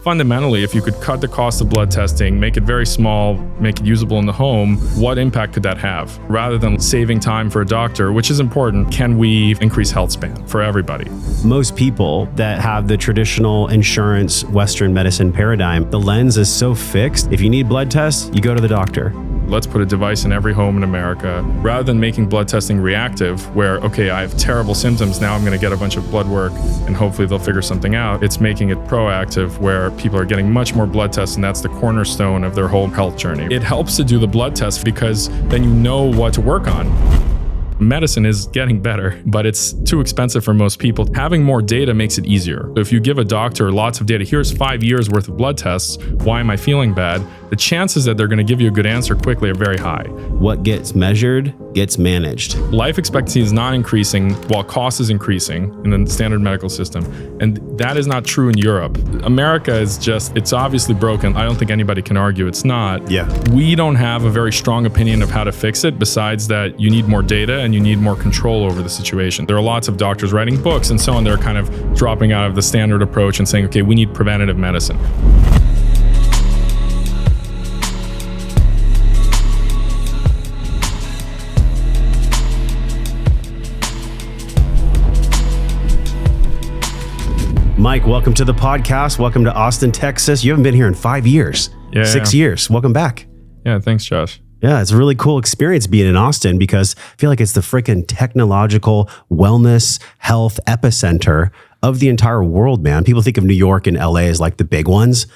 Fundamentally, if you could cut the cost of blood testing, make it very small, make it usable in the home, what impact could that have? Rather than saving time for a doctor, which is important, can we increase health span for everybody? Most people that have the traditional insurance Western medicine paradigm, the lens is so fixed. If you need blood tests, you go to the doctor. Let's put a device in every home in America. Rather than making blood testing reactive, where, okay, I have terrible symptoms, now I'm going to get a bunch of blood work and hopefully they'll figure something out. It's making it proactive, where people are getting much more blood tests, and that's the cornerstone of their whole health journey. It helps to do the blood test because then you know what to work on. Medicine is getting better, but it's too expensive for most people. Having more data makes it easier. So if you give a doctor lots of data, here's 5 years worth of blood tests, why am I feeling bad? The chances that they're going to give you a good answer quickly are very high. What gets measured gets managed. Life expectancy is not increasing while cost is increasing in the standard medical system. And that is not true in Europe. America is just, it's obviously broken. I don't think anybody can argue it's not. Yeah. We don't have a very strong opinion of how to fix it, besides that you need more data and you need more control over the situation. There are lots of doctors writing books and so on. They're kind of dropping out of the standard approach and saying, okay, we need preventative medicine. Mike, welcome to the podcast. Welcome to Austin, Texas. You haven't been here in 5 years, 6 years. Welcome back. Yeah, thanks, Josh. Yeah, it's a really cool experience being in Austin because I feel like it's the freaking technological wellness health epicenter of the entire world, man. People think of New York and LA as like the big ones,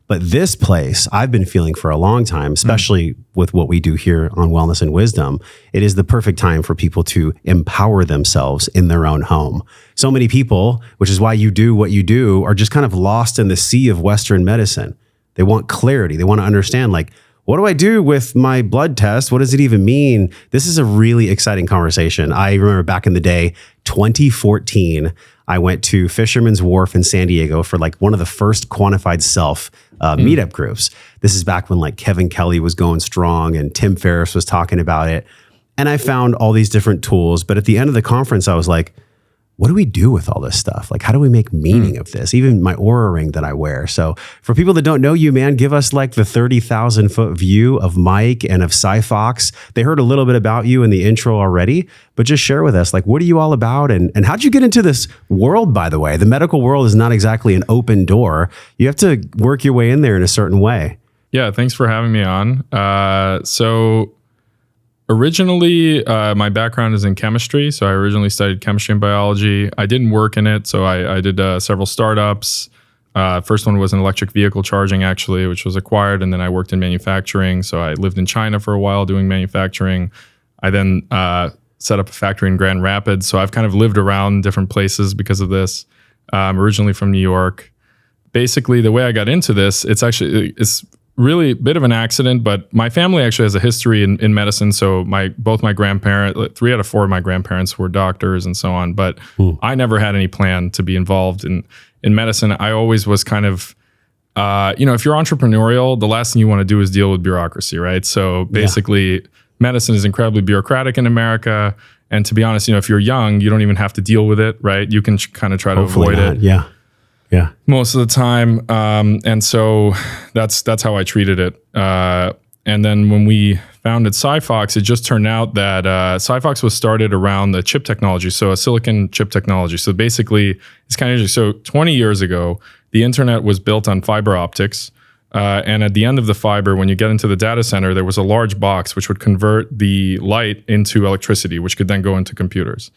but this place I've been feeling for a long time, especially with what we do here on Wellness and Wisdom, it is the perfect time for people to empower themselves in their own home. So many people, which is why you do what you do, are just kind of lost in the sea of Western medicine. They want clarity. They want to understand, like, what do I do with my blood test? What does it even mean? This is a really exciting conversation. I remember back in the day, 2014, I went to Fisherman's Wharf in San Diego for like one of the first quantified self meetup groups. This is back when like Kevin Kelly was going strong and Tim Ferriss was talking about it. And I found all these different tools. But at the end of the conference, I was like, what do we do with all this stuff? Like, how do we make meaning of this? Even my Oura ring that I wear. So for people that don't know you, man, give us like the 30,000 foot view of Mike and of SiPhox. They heard a little bit about you in the intro already, but just share with us, like, what are you all about? And how'd you get into this world, by the way? The medical world is not exactly an open door. You have to work your way in there in a certain way. Yeah, thanks for having me on. Originally, my background is in chemistry. So I originally studied chemistry and biology. I didn't work in it. So I did several startups. First one was an electric vehicle charging, actually, which was acquired. And then I worked in manufacturing. So I lived in China for a while doing manufacturing. I then set up a factory in Grand Rapids. So I've kind of lived around different places because of this. I'm originally from New York. Basically, the way I got into this, it's really a bit of an accident, but my family actually has a history in medicine. So both my grandparents, 3 out of 4 of my grandparents were doctors and so on, but I never had any plan to be involved in medicine. I always was kind of, if you're entrepreneurial, the last thing you want to do is deal with bureaucracy, right? So basically medicine is incredibly bureaucratic in America. And to be honest, if you're young, you don't even have to deal with it, right? You can kind of try to avoid it. Yeah. Most of the time. And so that's how I treated it. And then when we founded SiPhox, it just turned out that SiPhox was started around the chip technology. So a silicon chip technology. So basically it's kind of interesting. So 20 years ago, the internet was built on fiber optics. And at the end of the fiber, when you get into the data center, there was a large box which would convert the light into electricity, which could then go into computers.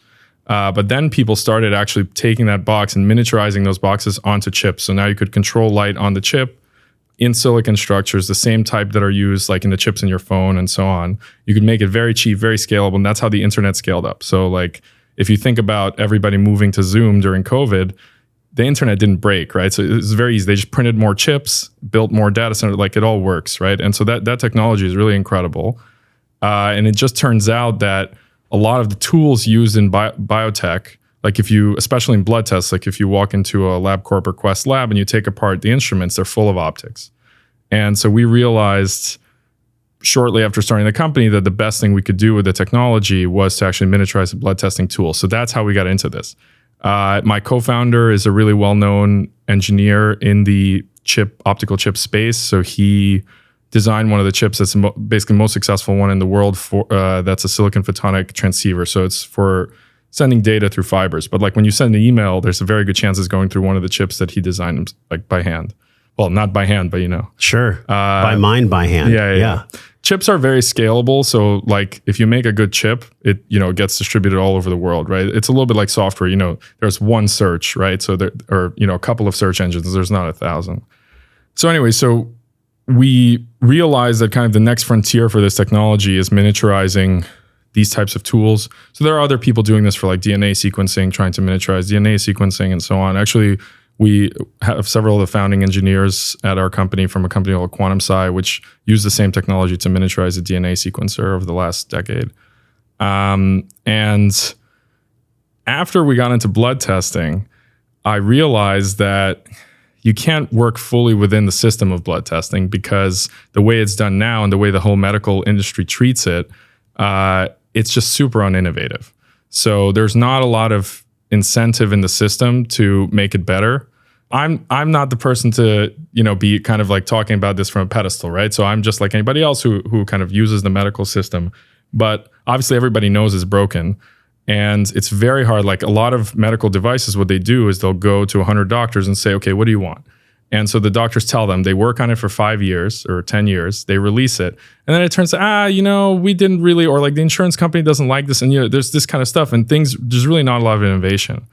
But then people started actually taking that box and miniaturizing those boxes onto chips. So now you could control light on the chip in silicon structures, the same type that are used like in the chips in your phone and so on. You could make it very cheap, very scalable. And that's how the internet scaled up. So like if you think about everybody moving to Zoom during COVID, the internet didn't break, right? So it was very easy. They just printed more chips, built more data center, like it all works, right? And so that technology is really incredible. And it just turns out that a lot of the tools used in biotech, like especially in blood tests, like if you walk into a LabCorp or Quest lab and you take apart the instruments, they're full of optics. And so we realized shortly after starting the company that the best thing we could do with the technology was to actually miniaturize the blood testing tool. So that's how we got into this. My co-founder is a really well-known engineer in the optical chip space. So he designed one of the chips that's basically the most successful one in the world for that's a silicon photonic transceiver. So it's for sending data through fibers. But like when you send an email, there's a very good chance it's going through one of the chips that he designed like by hand. Well, not by hand, but Sure. By hand. Yeah. Chips are very scalable. So like if you make a good chip, it, gets distributed all over the world, right? It's a little bit like software, there's one search, right? So there are, a couple of search engines, there's not 1,000. So anyway, so we realized that kind of the next frontier for this technology is miniaturizing these types of tools. So there are other people doing this for like DNA sequencing, trying to miniaturize DNA sequencing and so on. Actually, we have several of the founding engineers at our company from a company called Quantum Sci, which use the same technology to miniaturize a DNA sequencer over the last decade. And after we got into blood testing, I realized that you can't work fully within the system of blood testing because the way it's done now and the way the whole medical industry treats it, it's just super uninnovative. So there's not a lot of incentive in the system to make it better. I'm not the person to, be kind of like talking about this from a pedestal, right? So I'm just like anybody else who kind of uses the medical system. But obviously everybody knows it's broken. And it's very hard. Like a lot of medical devices, what they do is they'll go to 100 doctors and say, okay, what do you want? And so the doctors tell them, they work on it for 5 years or 10 years, they release it. And then it turns out, we didn't really, or like the insurance company doesn't like this. And, there's this kind of stuff and there's really not a lot of innovation.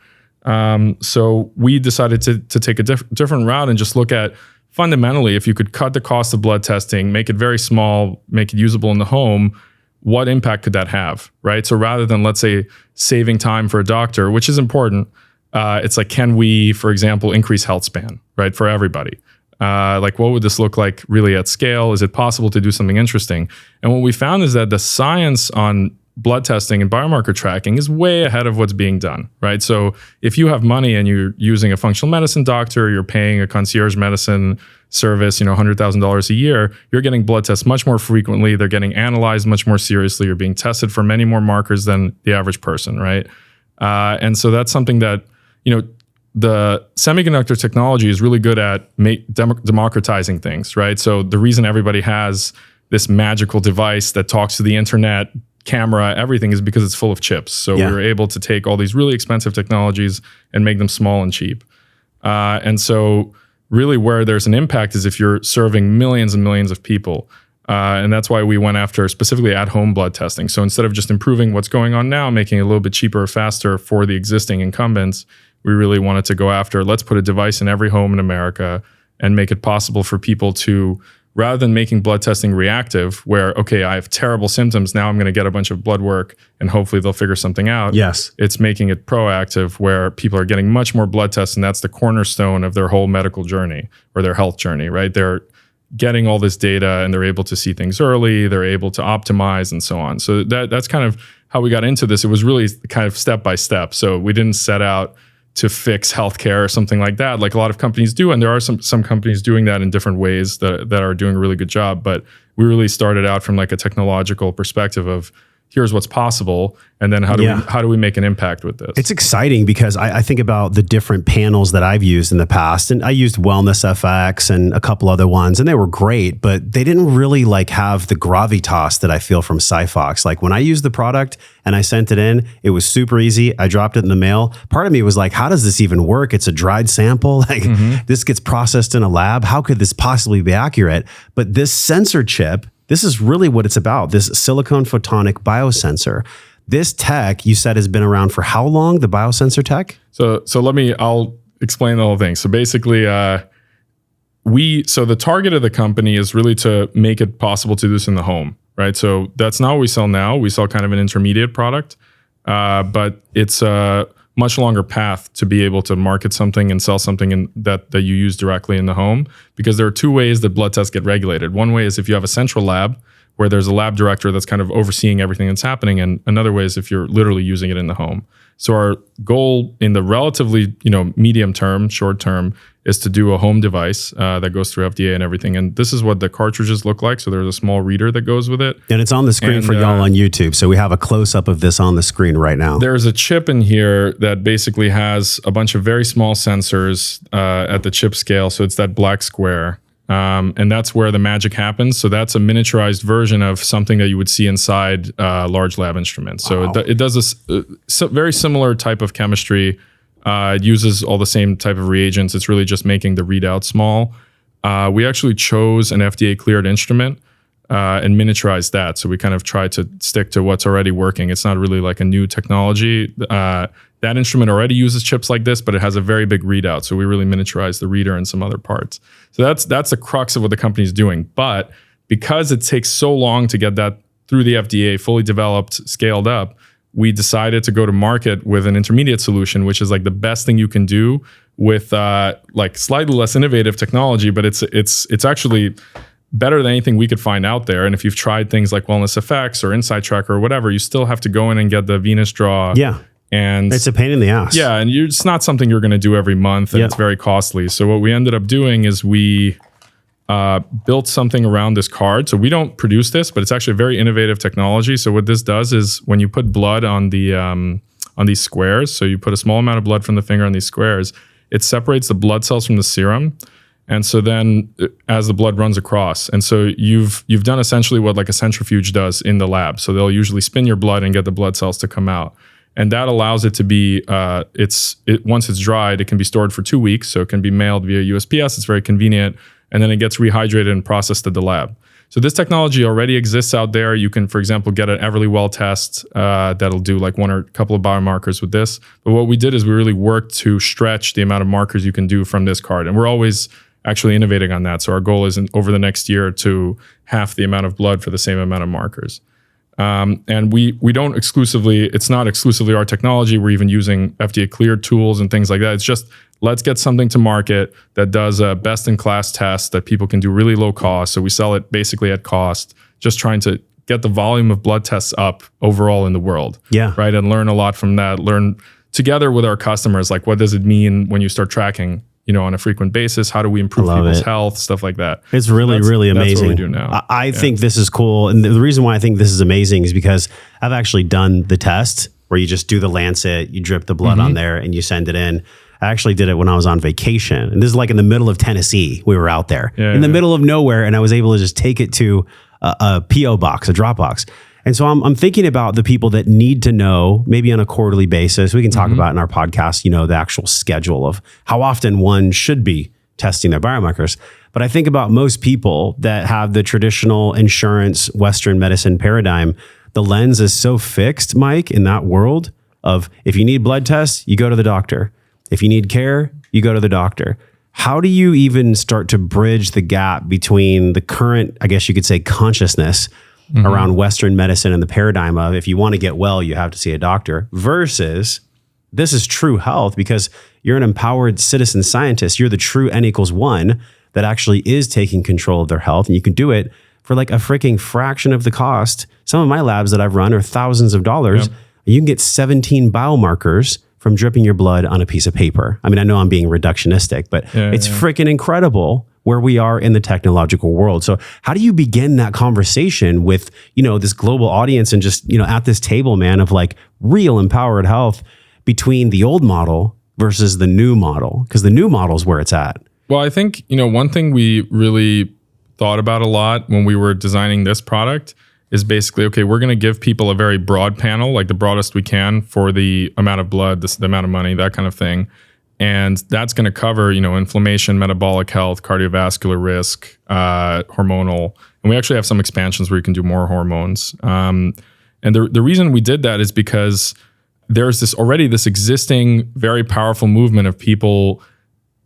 So we decided to take a different route and just look at fundamentally, if you could cut the cost of blood testing, make it very small, make it usable in the home, what impact could that have, right? So rather than, let's say, saving time for a doctor, which is important, it's like, can we, for example, increase health span, right, for everybody? Like, what would this look like really at scale? Is it possible to do something interesting? And what we found is that the science on blood testing and biomarker tracking is way ahead of what's being done, right? So if you have money and you're using a functional medicine doctor, you're paying a concierge medicine service, $100,000 a year, you're getting blood tests much more frequently. They're getting analyzed much more seriously. You're being tested for many more markers than the average person, right? And so that's something that, the semiconductor technology is really good at democratizing things, right? So the reason everybody has this magical device that talks to the internet, camera, everything is because it's full of chips. So we were able to take all these really expensive technologies and make them small and cheap. And so really where there's an impact is if you're serving millions and millions of people. And that's why we went after specifically at-home blood testing. So instead of just improving what's going on now, making it a little bit cheaper or faster for the existing incumbents, we really wanted to go after, let's put a device in every home in America and make it possible for people to, rather than making blood testing reactive, where, okay, I have terrible symptoms, now I'm going to get a bunch of blood work and hopefully they'll figure something out. Yes. It's making it proactive where people are getting much more blood tests, and that's the cornerstone of their whole medical journey or their health journey, right? They're getting all this data and they're able to see things early, they're able to optimize and so on. So that's kind of how we got into this. It was really kind of step by step. So we didn't set out to fix healthcare or something like that, like a lot of companies do. And there are some companies doing that in different ways that are doing a really good job. But we really started out from like a technological perspective of, here's what's possible, and then how do we make an impact with this? It's exciting because I think about the different panels that I've used in the past, and I used Wellness FX and a couple other ones, and they were great, but they didn't really like have the gravitas that I feel from SiPhox. Like when I used the product and I sent it in, it was super easy. I dropped it in the mail. Part of me was like, how does this even work? It's a dried sample. Like this gets processed in a lab. How could this possibly be accurate? But this sensor chip, this is really what it's about, this silicon photonic biosensor. This tech, you said, has been around for how long, the biosensor tech? So I'll explain the whole thing. So basically, so the target of the company is really to make it possible to do this in the home, right? So that's not what we sell now. We sell kind of an intermediate product, but it's a much longer path to be able to market something and sell something that you use directly in the home, because there are two ways that blood tests get regulated. One way is if you have a central lab, where there's a lab director that's kind of overseeing everything that's happening. And another way is if you're literally using it in the home. So our goal in the relatively, medium term, short term, is to do a home device that goes through FDA and everything. And this is what the cartridges look like. So there's a small reader that goes with it. And it's on the screen for y'all on YouTube. So we have a close-up of this on the screen right now. There's a chip in here that basically has a bunch of very small sensors at the chip scale. So it's that black square. And that's where the magic happens. So that's a miniaturized version of something that you would see inside large lab instruments. Wow. So it does this very similar type of chemistry. It uses all the same type of reagents. It's really just making the readout small. We actually chose an FDA cleared instrument and miniaturized that. So we kind of try to stick to what's already working. It's not really like a new technology. That instrument already uses chips like this, but it has a very big readout. So we really miniaturized the reader and some other parts. So that's the crux of what the company's doing. But because it takes so long to get that through the FDA, fully developed, scaled up, we decided to go to market with an intermediate solution, which is like the best thing you can do with like slightly less innovative technology, but it's actually better than anything we could find out there. And if you've tried things like Wellness Effects or Insight Tracker or whatever, you still have to go in and get the venous draw. Yeah. And it's a pain in the ass. Yeah, and it's not something you're going to do every month, and it's very costly. So what we ended up doing is we built something around this card. So we don't produce this, but it's actually a very innovative technology. So what this does is when you put blood on these squares, so you put a small amount of blood from the finger on these squares, it separates the blood cells from the serum. And so then as the blood runs across, and so you've done essentially what like a centrifuge does in the lab. So they'll usually spin your blood and get the blood cells to come out. And that allows it to be, once it's dried, it can be stored for 2 weeks. So it can be mailed via USPS. It's very convenient. And then it gets rehydrated and processed at the lab. So this technology already exists out there. You can, for example, get an Everlywell test that'll do like one or a couple of biomarkers with this. But what we did is we really worked to stretch the amount of markers you can do from this card. And we're always actually innovating on that. So our goal is over the next year to half the amount of blood for the same amount of markers. And we don't exclusively, it's not exclusively our technology. We're even using FDA cleared tools and things like that. It's just, let's get something to market that does a best in class test that people can do really low cost. So we sell it basically at cost, just trying to get the volume of blood tests up overall in the world. Yeah. Right. And learn a lot from that, learn together with our customers, like what does it mean when you start tracking, on a frequent basis? How do we improve people's health? Stuff like that. It's really, really amazing. That's what we do now. I think this is cool. And the reason why I think this is amazing is because I've actually done the test where you just do the lancet, you drip the blood on there and you send it in. I actually did it when I was on vacation. And this is like in the middle of Tennessee. We were out there in the middle of nowhere. And I was able to just take it to a PO box, a drop box. And so I'm thinking about the people that need to know, maybe on a quarterly basis. We can talk about in our podcast, the actual schedule of how often one should be testing their biomarkers. But I think about most people that have the traditional insurance, Western medicine paradigm. The lens is so fixed, Mike, in that world of if you need blood tests, you go to the doctor. If you need care, you go to the doctor. How do you even start to bridge the gap between the current, I guess you could say, consciousness around Western medicine and the paradigm of if you want to get well, you have to see a doctor versus this is true health because you're an empowered citizen scientist. You're the true N=1 that actually is taking control of their health. And you can do it for like a freaking fraction of the cost. Some of my labs that I've run are thousands of dollars. Yep. You can get 17 biomarkers from dripping your blood on a piece of paper. I mean, I know I'm being reductionistic, but it's freaking incredible where we are in the technological world. So how do you begin that conversation with, this global audience and just, at this table, man, of like real empowered health between the old model versus the new model? Because the new model is where it's at. Well, I think, one thing we really thought about a lot when we were designing this product is basically, okay, we're going to give people a very broad panel, like the broadest we can for the amount of blood, the amount of money, that kind of thing. And that's going to cover, inflammation, metabolic health, cardiovascular risk, hormonal. And we actually have some expansions where you can do more hormones. And the reason we did that is because there's this existing very powerful movement of people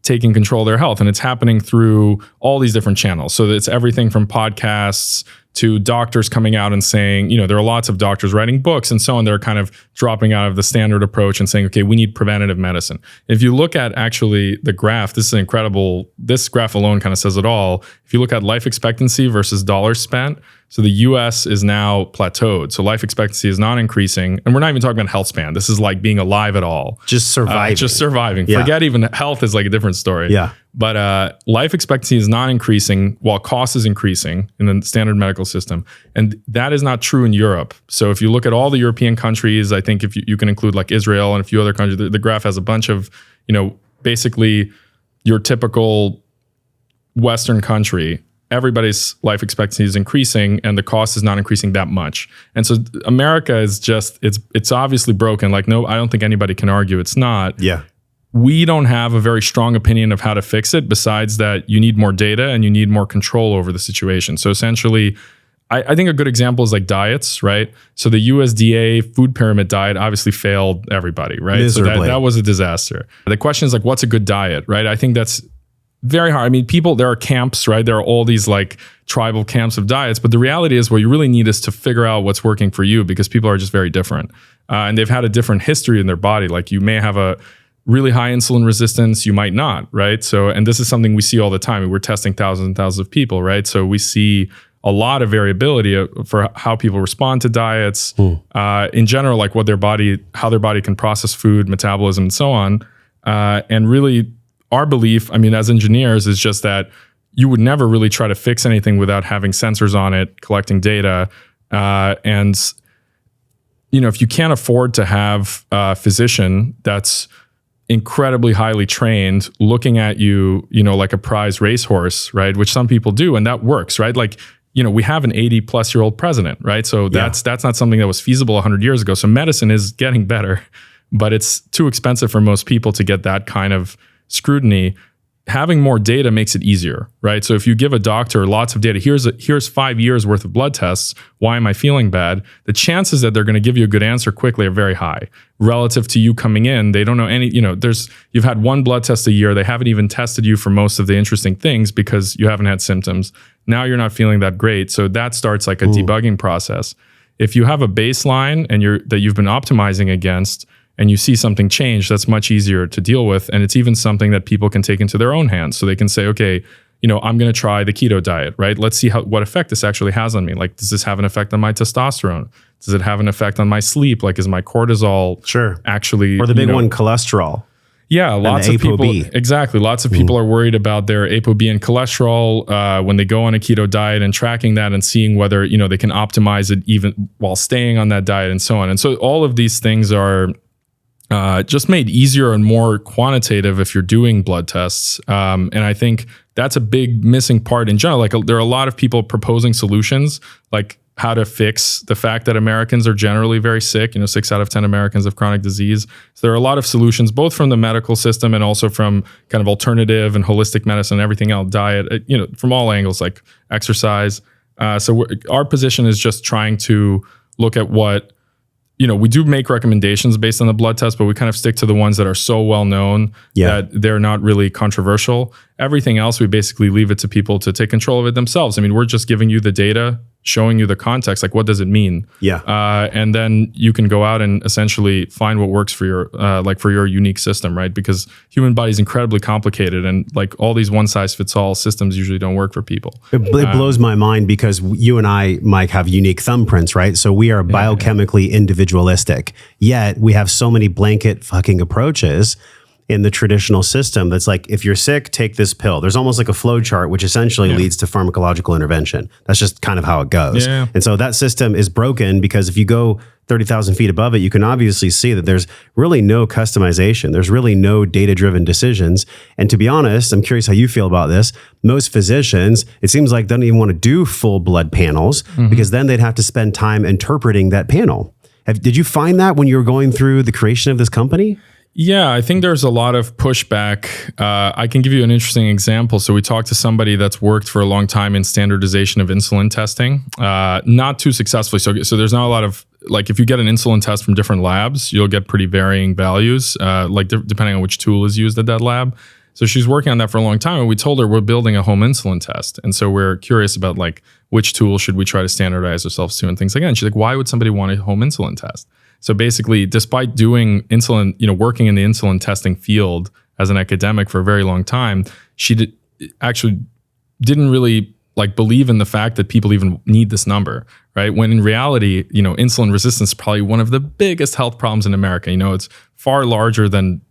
taking control of their health. And it's happening through all these different channels. So it's everything from podcasts to doctors coming out and saying, there are lots of doctors writing books and so on. They're kind of dropping out of the standard approach and saying, okay, we need preventative medicine. If you look at actually the graph, this is incredible. This graph alone kind of says it all. If you look at life expectancy versus dollars spent, So the US is now plateaued. So life expectancy is not increasing. And we're not even talking about health span. This is like being alive at all. Just surviving. Just surviving. Yeah. Forget even health is like a different story. Yeah. But life expectancy is not increasing while cost is increasing in the standard medical system. And that is not true in Europe. So if you look at all the European countries, I think if you can include like Israel and a few other countries, the graph has a bunch of, basically your typical Western country, everybody's life expectancy is increasing and the cost is not increasing that much. And so America is just, it's obviously broken. Like, no, I don't think anybody can argue it's not. Yeah. We don't have a very strong opinion of how to fix it, besides that you need more data and you need more control over the situation. So essentially, I think a good example is like diets, right? So the USDA food pyramid diet obviously failed everybody, right? Miserably. So that was a disaster. The question is like, what's a good diet, right? I think that's very hard. I mean, there are camps, right? There are all these like tribal camps of diets, but the reality is what you really need is to figure out what's working for you, because people are just very different. And they've had a different history in their body. Like you may have a really high insulin resistance, you might not, right? So, and this is something we see all the time. We're testing thousands and thousands of people, right? So we see a lot of variability for how people respond to diets, in general, like how their body can process food, metabolism, and so on. And really our belief, I mean, as engineers, is just that you would never really try to fix anything without having sensors on it, collecting data. And, if you can't afford to have a physician that's incredibly highly trained looking at you, like a prize racehorse, right? Which some people do, and that works, right? Like, we have an 80-plus-year-old president, right? So that's not something that was feasible 100 years ago. So medicine is getting better, but it's too expensive for most people to get that kind of scrutiny. Having more data makes it easier, right? So if you give a doctor lots of data, here's 5 years worth of blood tests. Why am I feeling bad? The chances that they're going to give you a good answer quickly are very high relative to you coming in. They don't know any, you've had one blood test a year. They haven't even tested you for most of the interesting things because you haven't had symptoms. Now you're not feeling that great. So that starts like a debugging process. If you have a baseline and that you've been optimizing against, and you see something change, that's much easier to deal with. And it's even something that people can take into their own hands. So they can say, okay, I'm going to try the keto diet, right? Let's see what effect this actually has on me. Like, does this have an effect on my testosterone? Does it have an effect on my sleep? Like, is my cortisol actually... Or the big one, cholesterol. Yeah, lots of people... Exactly. Lots of people are worried about their ApoB and cholesterol when they go on a keto diet, and tracking that and seeing whether, they can optimize it even while staying on that diet and so on. And so all of these things are... just made easier and more quantitative if you're doing blood tests. And I think that's a big missing part in general. Like there are a lot of people proposing solutions, like how to fix the fact that Americans are generally very sick. 6 out of 10 Americans have chronic disease. So there are a lot of solutions, both from the medical system and also from kind of alternative and holistic medicine and everything else, diet, from all angles, like exercise. So our position is just trying to look at what, we do make recommendations based on the blood test, but we kind of stick to the ones that are so well known that they're not really controversial. Everything else, we basically leave it to people to take control of it themselves. I mean, we're just giving you the data, showing you the context, like what does it mean? Yeah. And then you can go out and essentially find what works for your unique system, right? Because human body is incredibly complicated, and like all these one size fits all systems usually don't work for people. It blows my mind because you and I, Mike, have unique thumbprints, right? So we are biochemically individualistic, yet we have so many blanket fucking approaches in the traditional system that's like, if you're sick, take this pill. There's almost like a flow chart, which essentially leads to pharmacological intervention. That's just kind of how it goes. Yeah. And so that system is broken because if you go 30,000 feet above it, you can obviously see that there's really no customization. There's really no data-driven decisions. And to be honest, I'm curious how you feel about this. Most physicians, it seems like, don't even want to do full blood panels because then they'd have to spend time interpreting that panel. Did you find that when you were going through the creation of this company? Yeah, I think there's a lot of pushback. I can give you an interesting example. So we talked to somebody that's worked for a long time in standardization of insulin testing, not too successfully. So there's not a lot of, like, if you get an insulin test from different labs, you'll get pretty varying values, depending on which tool is used at that lab. So she's working on that for a long time, and we told her we're building a home insulin test. And so we're curious about like which tool should we try to standardize ourselves to and things like that. And she's like, why would somebody want a home insulin test? So basically, despite doing insulin, working in the insulin testing field as an academic for a very long time, she actually didn't really like believe in the fact that people even need this number, right? When in reality, insulin resistance is probably one of the biggest health problems in America. It's far larger than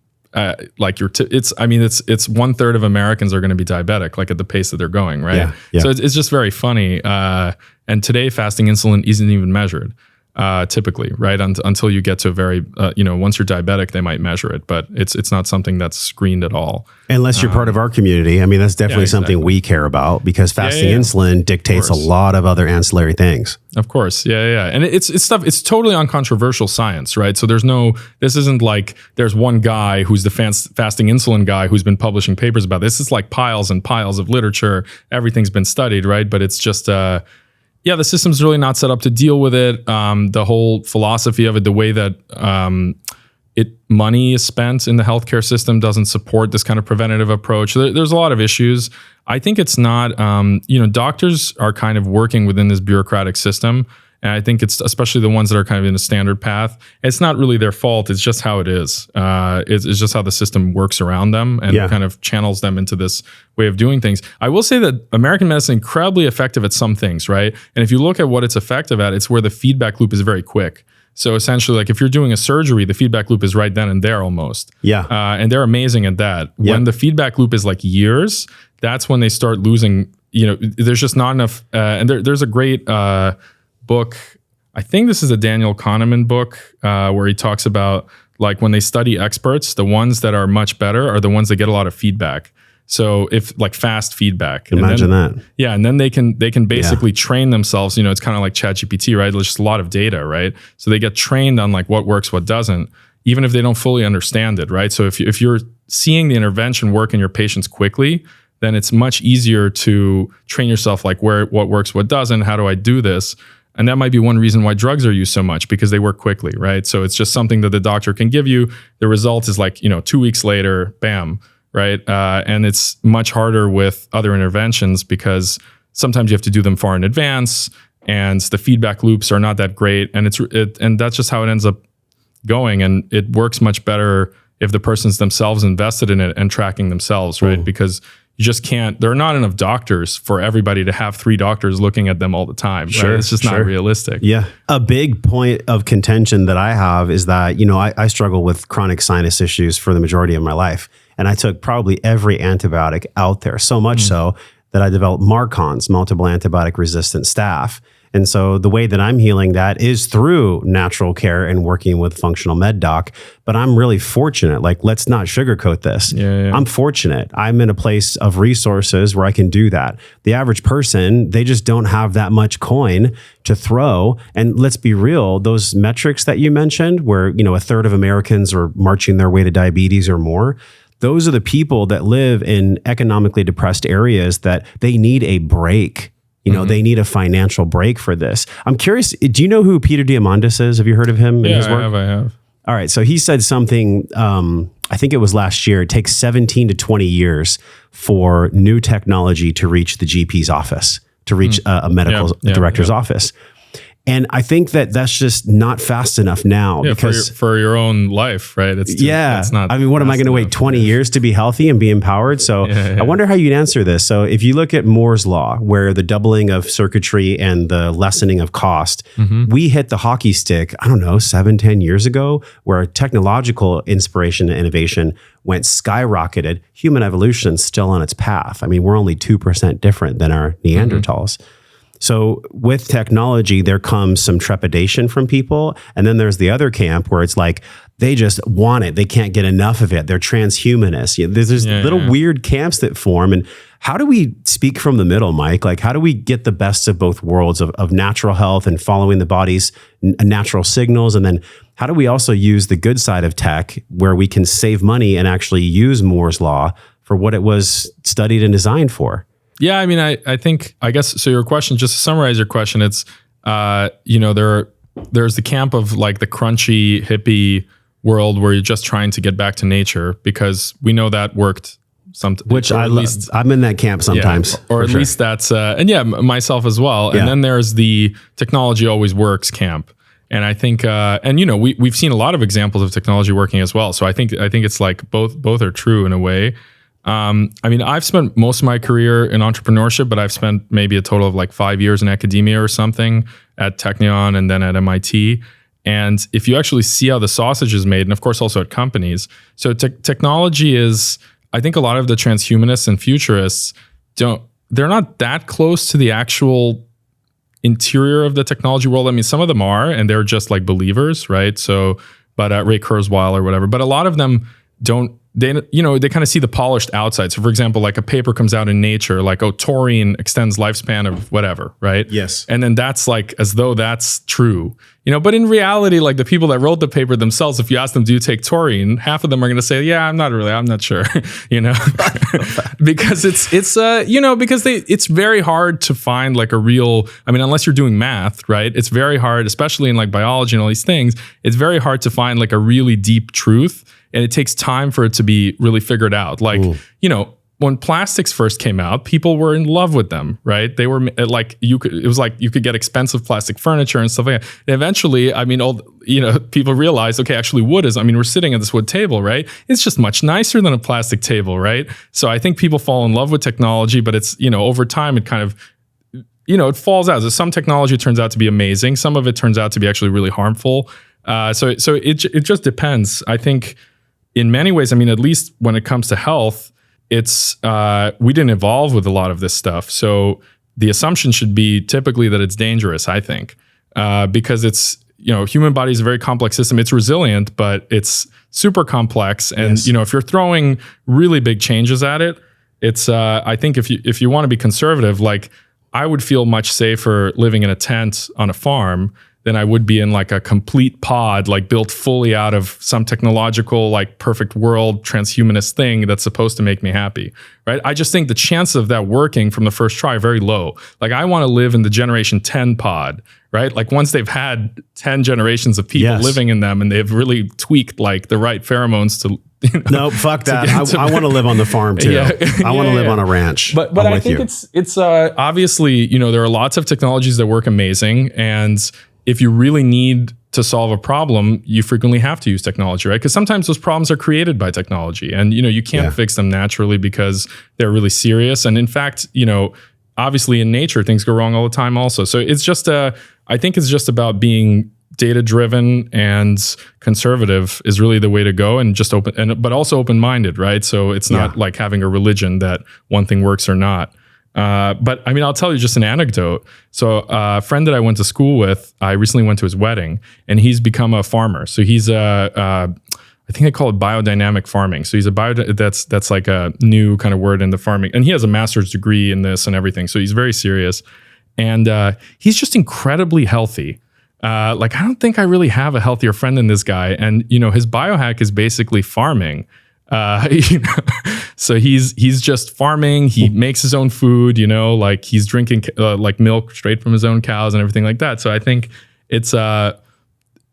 like it's 1/3 of Americans are going to be diabetic, like at the pace that they're going, right? Yeah. So it's just very funny. And today fasting insulin isn't even measured. Typically, right? Until you get to a very, once you're diabetic, they might measure it, but it's not something that's screened at all. Unless you're part of our community. I mean, that's definitely something we care about, because fasting insulin dictates a lot of other ancillary things. Of course. Yeah. And it's stuff, it's totally uncontroversial science, right? So this isn't like there's one guy who's the fasting insulin guy who's been publishing papers about this. It's like piles and piles of literature. Everything's been studied, right? But it's just, the system's really not set up to deal with it. The whole philosophy of it, the way that money is spent in the healthcare system doesn't support this kind of preventative approach. There's a lot of issues. I think it's not, doctors are kind of working within this bureaucratic system. And I think it's especially the ones that are kind of in a standard path. It's not really their fault. It's just how it is. It's just how the system works around them and kind of channels them into this way of doing things. I will say that American medicine is incredibly effective at some things, right? And if you look at what it's effective at, it's where the feedback loop is very quick. So essentially, like if you're doing a surgery, the feedback loop is right then and there almost. Yeah. And they're amazing at that. When the feedback loop is like years, that's when they start losing, there's just not enough. And there's a great book, I think this is a Daniel Kahneman book, where he talks about like when they study experts, the ones that are much better are the ones that get a lot of feedback. So if like fast feedback, imagine that. Yeah. And then they can basically train themselves, it's kind of like ChatGPT, right? There's just a lot of data, right? So they get trained on like what works, what doesn't, even if they don't fully understand it, right? So if you're seeing the intervention work in your patients quickly, then it's much easier to train yourself like what works, what doesn't, how do I do this? And that might be one reason why drugs are used so much, because they work quickly, right? So it's just something that the doctor can give you. The result is like, 2 weeks later, bam, right? And it's much harder with other interventions because sometimes you have to do them far in advance and the feedback loops are not that great. And and that's just how it ends up going. And it works much better if the person's themselves invested in it and tracking themselves, right? Because you just can't, there are not enough doctors for everybody to have 3 doctors looking at them all the time. Right? It's just not realistic. Yeah. A big point of contention that I have is that, I struggle with chronic sinus issues for the majority of my life. And I took probably every antibiotic out there, so much so that I developed MARCONS, multiple antibiotic resistant staph. And so the way that I'm healing that is through natural care and working with functional med doc. But I'm really fortunate. Like, let's not sugarcoat this. I'm fortunate. I'm in a place of resources where I can do that. The average person, they just don't have that much coin to throw. And let's be real, those metrics that you mentioned where, 1/3 of Americans are marching their way to diabetes or more, those are the people that live in economically depressed areas that they need a break. They need a financial break for this. I'm curious, do you know who Peter Diamandis is? Have you heard of him and his work? I have. All right. So he said something, I think it was last year, it takes 17 to 20 years for new technology to reach the GP's office, to reach a medical director's office. And I think that that's just not fast enough now because for your own life, right? It's not. I mean, what am I going to wait 20 years to be healthy and be empowered? So I wonder how you'd answer this. So if you look at Moore's law, where the doubling of circuitry and the lessening of cost, we hit the hockey stick, I don't know, 7-10 years ago, where technological inspiration and innovation went skyrocketed. Human evolution's still on its path. I mean, we're only 2% different than our Neanderthals. So with technology, there comes some trepidation from people. And then there's the other camp where it's like, they just want it. They can't get enough of it. They're transhumanists. There's little weird camps that form. And how do we speak from the middle, Mike? Like, how do we get the best of both worlds of natural health and following the body's natural signals? And then how do we also use the good side of tech where we can save money and actually use Moore's law for what it was studied and designed for? Yeah, I mean, I guess, so your question, just to summarize your question, it's, there's the camp of like the crunchy hippie world where you're just trying to get back to nature because we know that worked sometimes. Which I'm in that camp sometimes. Or at least that's, myself as well. And then there's the technology always works camp. And I think, we've seen a lot of examples of technology working as well. So I think it's like both are true in a way. I mean, I've spent most of my career in entrepreneurship, but I've spent maybe a total of like 5 years in academia or something at Technion and then at MIT. And if you actually see how the sausage is made, and of course also at companies, so technology is, I think a lot of the transhumanists and futurists they're not that close to the actual interior of the technology world. I mean, some of them are, and they're just like believers, right? So, but Ray Kurzweil or whatever, but a lot of them don't. They kind of see the polished outside. So for example, like a paper comes out in Nature, like, oh, taurine extends lifespan of whatever, right? Yes. And then that's like, as though that's true, but in reality, like the people that wrote the paper themselves, if you ask them, do you take taurine? Half of them are going to say, yeah, I'm not sure, because it's very hard to find like a real, I mean, unless you're doing math, right? It's very hard, especially in like biology and all these things, it's very hard to find like a really deep truth. And it takes time for it to be really figured out. Like, when plastics first came out, people were in love with them, right? They were like, you could get expensive plastic furniture and stuff like that. And eventually, I mean, people realized, okay, actually wood is, I mean, we're sitting at this wood table, right? It's just much nicer than a plastic table, right? So I think people fall in love with technology, but it's, over time, it kind of, it falls out. So some technology turns out to be amazing. Some of it turns out to be actually really harmful. So it just depends. I think, in many ways, I mean, at least when it comes to health, it's we didn't evolve with a lot of this stuff. So the assumption should be typically that it's dangerous, I think, because it's, human body is a very complex system. It's resilient, but it's super complex. And, Yes. If you're throwing really big changes at it, it's, I think if you want to be conservative, like I would feel much safer living in a tent on a farm than I would be in like a complete pod, like built fully out of some technological, like perfect world transhumanist thing that's supposed to make me happy, right? I just think the chances of that working from the first try are very low. Like I want to live in the generation 10 pod, right? Like once they've had 10 generations of people Yes. living in them and they've really tweaked like the right pheromones to, No, fuck that. I want to live on the farm too. Yeah. I want to Yeah, live yeah. on a ranch. But I'm I with think you. it's obviously, there are lots of technologies that work amazing. And if you really need to solve a problem, you frequently have to use technology, right? Because sometimes those problems are created by technology and, you can't fix them naturally because they're really serious. And in fact, obviously in nature, things go wrong all the time also. So it's just, I think it's just about being data-driven and conservative is really the way to go, and just but also open-minded, right? So it's not like having a religion that one thing works or not. But I mean, I'll tell you just an anecdote. So a friend that I went to school with, I recently went to his wedding, and he's become a farmer. So he's I think they call it biodynamic farming. So he's that's like a new kind of word in the farming, and he has a master's degree in this and everything. So he's very serious, and he's just incredibly healthy. Like I don't think I really have a healthier friend than this guy. And his biohack is basically farming. So he's just farming. He makes his own food. Like he's drinking like milk straight from his own cows and everything like that. So I think it's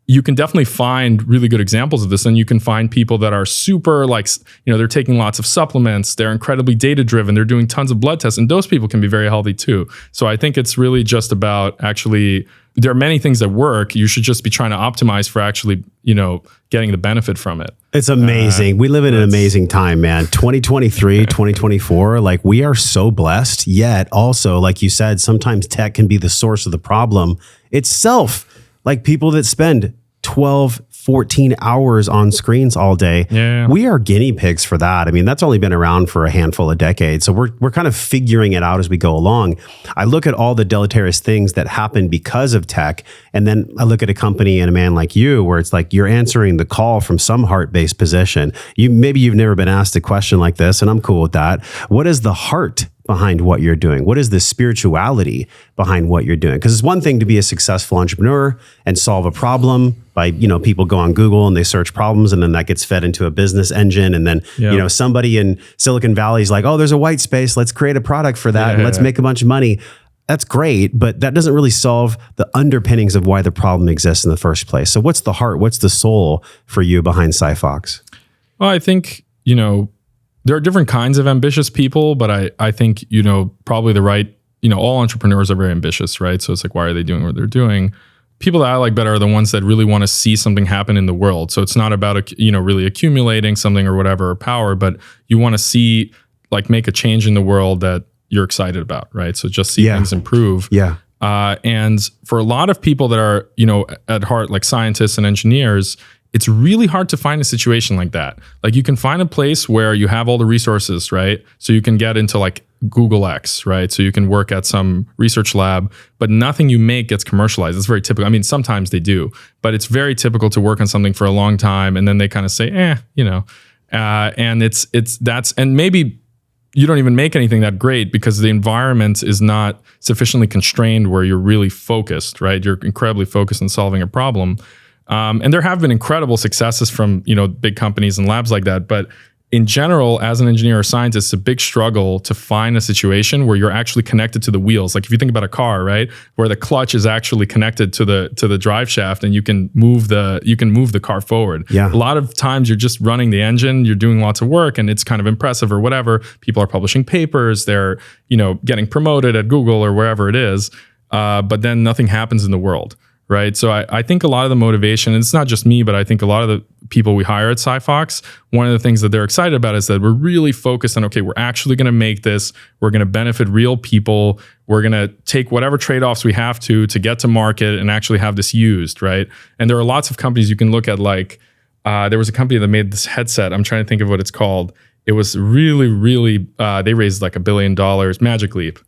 you can definitely find really good examples of this, and you can find people that are super like they're taking lots of supplements. They're incredibly data driven. They're doing tons of blood tests, and those people can be very healthy too. So I think it's really just about actually. There are many things that work. You should just be trying to optimize for actually, getting the benefit from it. It's amazing. We live in an amazing time, man. 2023, 2024, like we are so blessed, yet also, like you said, sometimes tech can be the source of the problem itself. Like people that spend 12, 14 hours on screens all day. Yeah. We are guinea pigs for that. I mean, that's only been around for a handful of decades. So we're kind of figuring it out as we go along. I look at all the deleterious things that happen because of tech. And then I look at a company and a man like you, where it's like you're answering the call from some heart-based position. Maybe you've never been asked a question like this, and I'm cool with that. What is the heart behind what you're doing? What is the spirituality behind what you're doing? Because it's one thing to be a successful entrepreneur and solve a problem by, people go on Google and they search problems, and then that gets fed into a business engine. And then, somebody in Silicon Valley is like, oh, there's a white space. Let's create a product for that. And let's make a bunch of money. That's great, but that doesn't really solve the underpinnings of why the problem exists in the first place. So what's the heart? What's the soul for you behind SiPhox? Well, I think, there are different kinds of ambitious people, but I think, probably the right, all entrepreneurs are very ambitious, right? So it's like, why are they doing what they're doing? People that I like better are the ones that really want to see something happen in the world. So it's not about, really accumulating something or whatever, or power, but you want to see like make a change in the world that you're excited about, right? So just see things improve. Yeah. And for a lot of people that are, at heart, like scientists and engineers, it's really hard to find a situation like that. Like you can find a place where you have all the resources, right? So you can get into like Google X, right? So you can work at some research lab, but nothing you make gets commercialized. It's very typical. I mean, sometimes they do, but it's very typical to work on something for a long time and then they kind of say, and and maybe you don't even make anything that great because the environment is not sufficiently constrained where you're really focused, right? You're incredibly focused on solving a problem. And there have been incredible successes from, big companies and labs like that. But in general, as an engineer or scientist, it's a big struggle to find a situation where you're actually connected to the wheels. Like if you think about a car, right, where the clutch is actually connected to the drive shaft, and you can move the car forward. Yeah. A lot of times you're just running the engine, you're doing lots of work, and it's kind of impressive or whatever. People are publishing papers, they're getting promoted at Google or wherever it is, but then nothing happens in the world. Right. So I think a lot of the motivation, and it's not just me, but I think a lot of the people we hire at SiPhox, one of the things that they're excited about is that we're really focused on, okay, we're actually going to make this, we're going to benefit real people, we're going to take whatever trade-offs we have to get to market and actually have this used, right? And there are lots of companies you can look at, like there was a company that made this headset. I'm trying to think of what it's called. It was really, really, they raised like $1 billion, Magic Leap,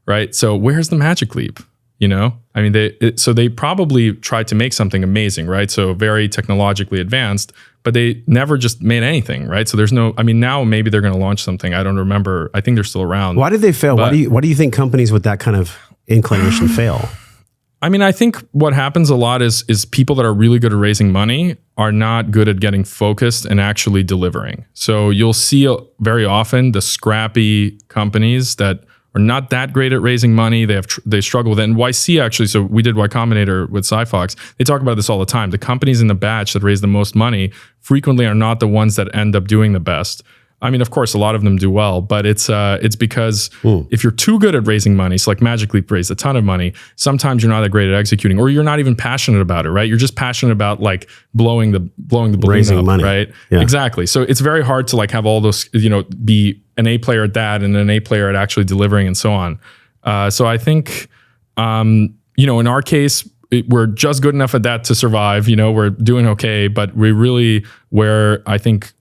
right? So where's the Magic Leap? I mean, they probably tried to make something amazing, right? So very technologically advanced, but they never just made anything, right? So now maybe they're going to launch something. I don't remember. I think they're still around. Why did they fail? Why do you think companies with that kind of inclination fail? I mean, I think what happens a lot is people that are really good at raising money are not good at getting focused and actually delivering. So you'll see very often the scrappy companies that are not that great at raising money. They struggle with it. And YC actually, so we did Y Combinator with SiPhox. They talk about this all the time. The companies in the batch that raise the most money frequently are not the ones that end up doing the best. I mean, of course, a lot of them do well, but it's because if you're too good at raising money, so like Magic Leap raised a ton of money, sometimes you're not that great at executing, or you're not even passionate about it, right? You're just passionate about like blowing the balloon raising up, money, right? Yeah. Exactly. So it's very hard to like have all those, be an A player at that and an A player at actually delivering and so on. So I think, in our case, we're just good enough at that to survive. We're doing okay, but we really, where I think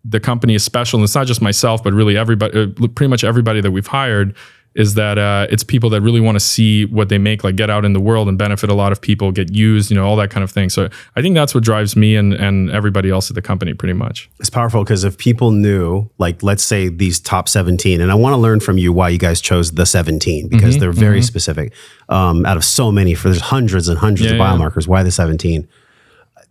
the company is special, and it's not just myself, but really everybody, pretty much everybody that we've hired, is that it's people that really want to see what they make, like get out in the world and benefit a lot of people, get used, all that kind of thing. So I think that's what drives me and everybody else at the company pretty much. It's powerful because if people knew, like, let's say these top 17, and I want to learn from you why you guys chose the 17, because they're very specific. Out of so many, there's hundreds and hundreds of biomarkers, why the 17?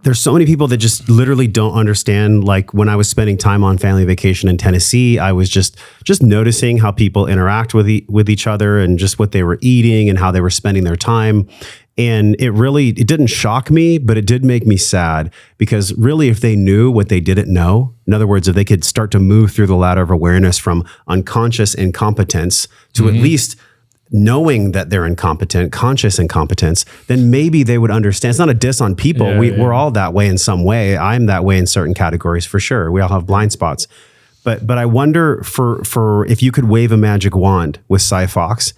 There's so many people that just literally don't understand. Like when I was spending time on family vacation in Tennessee, I was just noticing how people interact with each other and just what they were eating and how they were spending their time. And it didn't shock me, but it did make me sad, because really if they knew what they didn't know, in other words, if they could start to move through the ladder of awareness from unconscious incompetence to at least knowing that they're incompetent, conscious incompetence, then maybe they would understand. It's not a diss on people. We're all that way in some way. I'm that way in certain categories for sure. We all have blind spots. But I wonder for if you could wave a magic wand with SiPhox,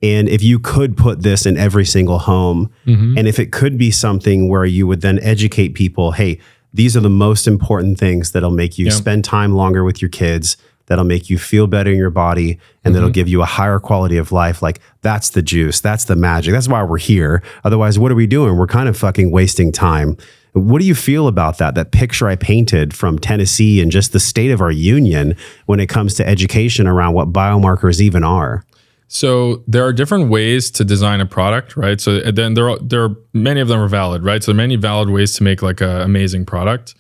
and if you could put this in every single home, and if it could be something where you would then educate people, hey, these are the most important things that'll make you spend time longer with your kids, that'll make you feel better in your body, and that'll give you a higher quality of life. Like that's the juice. That's the magic. That's why we're here. Otherwise, what are we doing? We're kind of fucking wasting time. What do you feel about that picture I painted from Tennessee and just the state of our union when it comes to education around what biomarkers even are? So there are different ways to design a product, right? So then there are many of them are valid, right? So there are many valid ways to make like an amazing product.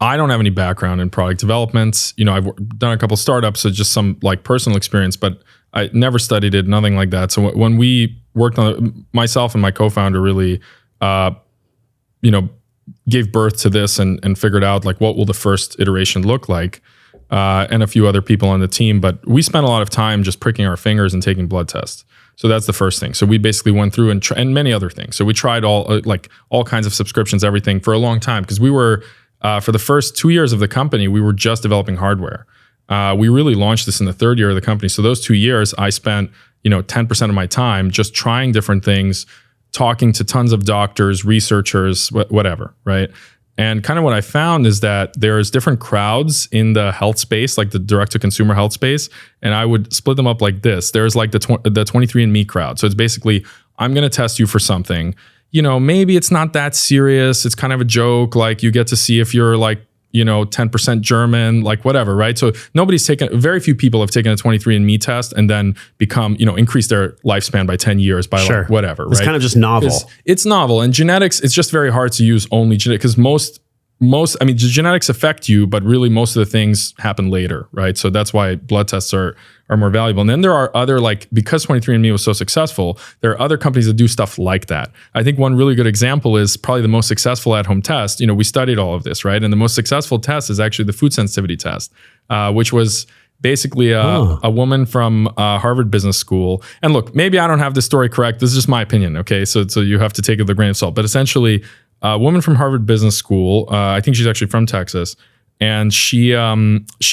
I don't have any background in product development. I've done a couple startups, so just some like personal experience, but I never studied it, nothing like that. So when we worked on it, myself and my co-founder really, gave birth to this and figured out like what will the first iteration look like, and a few other people on the team. But we spent a lot of time just pricking our fingers and taking blood tests. So that's the first thing. So we basically went through and many other things. So we tried all kinds of subscriptions, everything for a long time, because we were, for the first 2 years of the company, we were just developing hardware. We really launched this in the third year of the company. So those 2 years, I spent 10% of my time just trying different things, talking to tons of doctors, researchers, whatever, right? And kind of what I found is that there's different crowds in the health space, like the direct-to-consumer health space, and I would split them up like this. There's like the 23andMe crowd. So it's basically, I'm going to test you for something. Maybe it's not that serious. It's kind of a joke. Like you get to see if you're like, 10% German, like whatever, right? So very few people have taken a 23andMe test and then become, increase their lifespan by 10 years by like whatever, right? It's kind of just novel. It's novel. And genetics, it's just very hard to use only genetics because the genetics affect you, but really most of the things happen later, right? So that's why blood tests are more valuable. And then there are other, because 23andMe was so successful, there are other companies that do stuff like that. I think one really good example is probably the most successful at-home test. We studied all of this, right? And the most successful test is actually the food sensitivity test, which was basically a woman from Harvard Business School. And look, maybe I don't have this story correct. This is just my opinion, okay? So you have to take it with a grain of salt. But essentially, a woman from Harvard Business School, I think she's actually from Texas, and she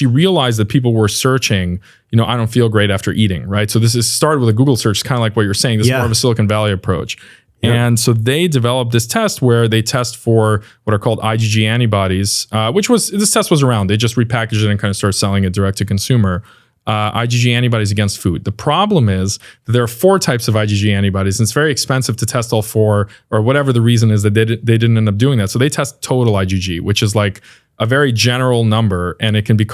realized that people were searching, I don't feel great after eating, right? So this is started with a Google search, kind of like what you're saying. This is more of a Silicon Valley approach. Yep. And so they developed this test where they test for what are called IgG antibodies, this test was around. They just repackaged it and kind of started selling it direct to consumer. IgG antibodies against food. The problem is that there are 4 types of IgG antibodies, and it's very expensive to test all 4, or whatever the reason is that they didn't end up doing that. So they test total IgG, which is like a very general number, and it can be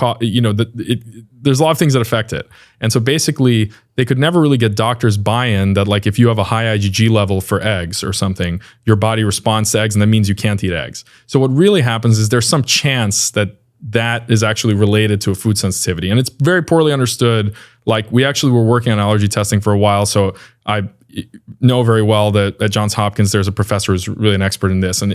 there's a lot of things that affect it. And so basically, they could never really get doctors buy-in that like if you have a high IgG level for eggs or something, your body responds to eggs, and that means you can't eat eggs. So what really happens is there's some chance that is actually related to a food sensitivity. And it's very poorly understood. Like we actually were working on allergy testing for a while. So I know very well that at Johns Hopkins, there's a professor who's really an expert in this. And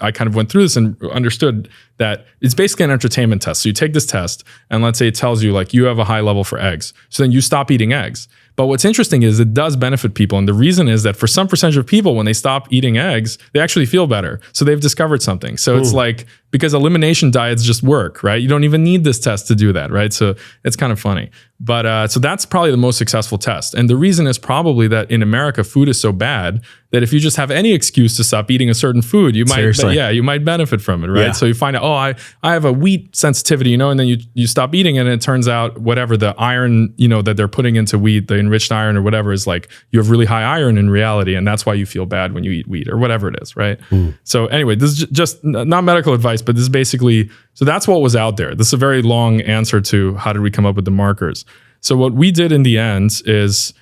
I kind of went through this and understood that it's basically an entertainment test. So you take this test and let's say it tells you like you have a high level for eggs. So then you stop eating eggs. But what's interesting is it does benefit people. And the reason is that for some percentage of people, when they stop eating eggs, they actually feel better. So they've discovered something. So it's like, because elimination diets just work, right? You don't even need this test to do that, right? So it's kind of funny. But so that's probably the most successful test. And the reason is probably that in America, food is so bad that if you just have any excuse to stop eating a certain food, you might benefit from it, right? Yeah. So you find out, I have a wheat sensitivity, and then you stop eating it, and it turns out whatever the iron, that they're putting into wheat, the enriched iron or whatever, is like you have really high iron in reality, and that's why you feel bad when you eat wheat or whatever it is, right? So anyway, this is just not medical advice, but this is basically, so that's what was out there. This is a very long answer to how did we come up with the markers. So what we did in the end is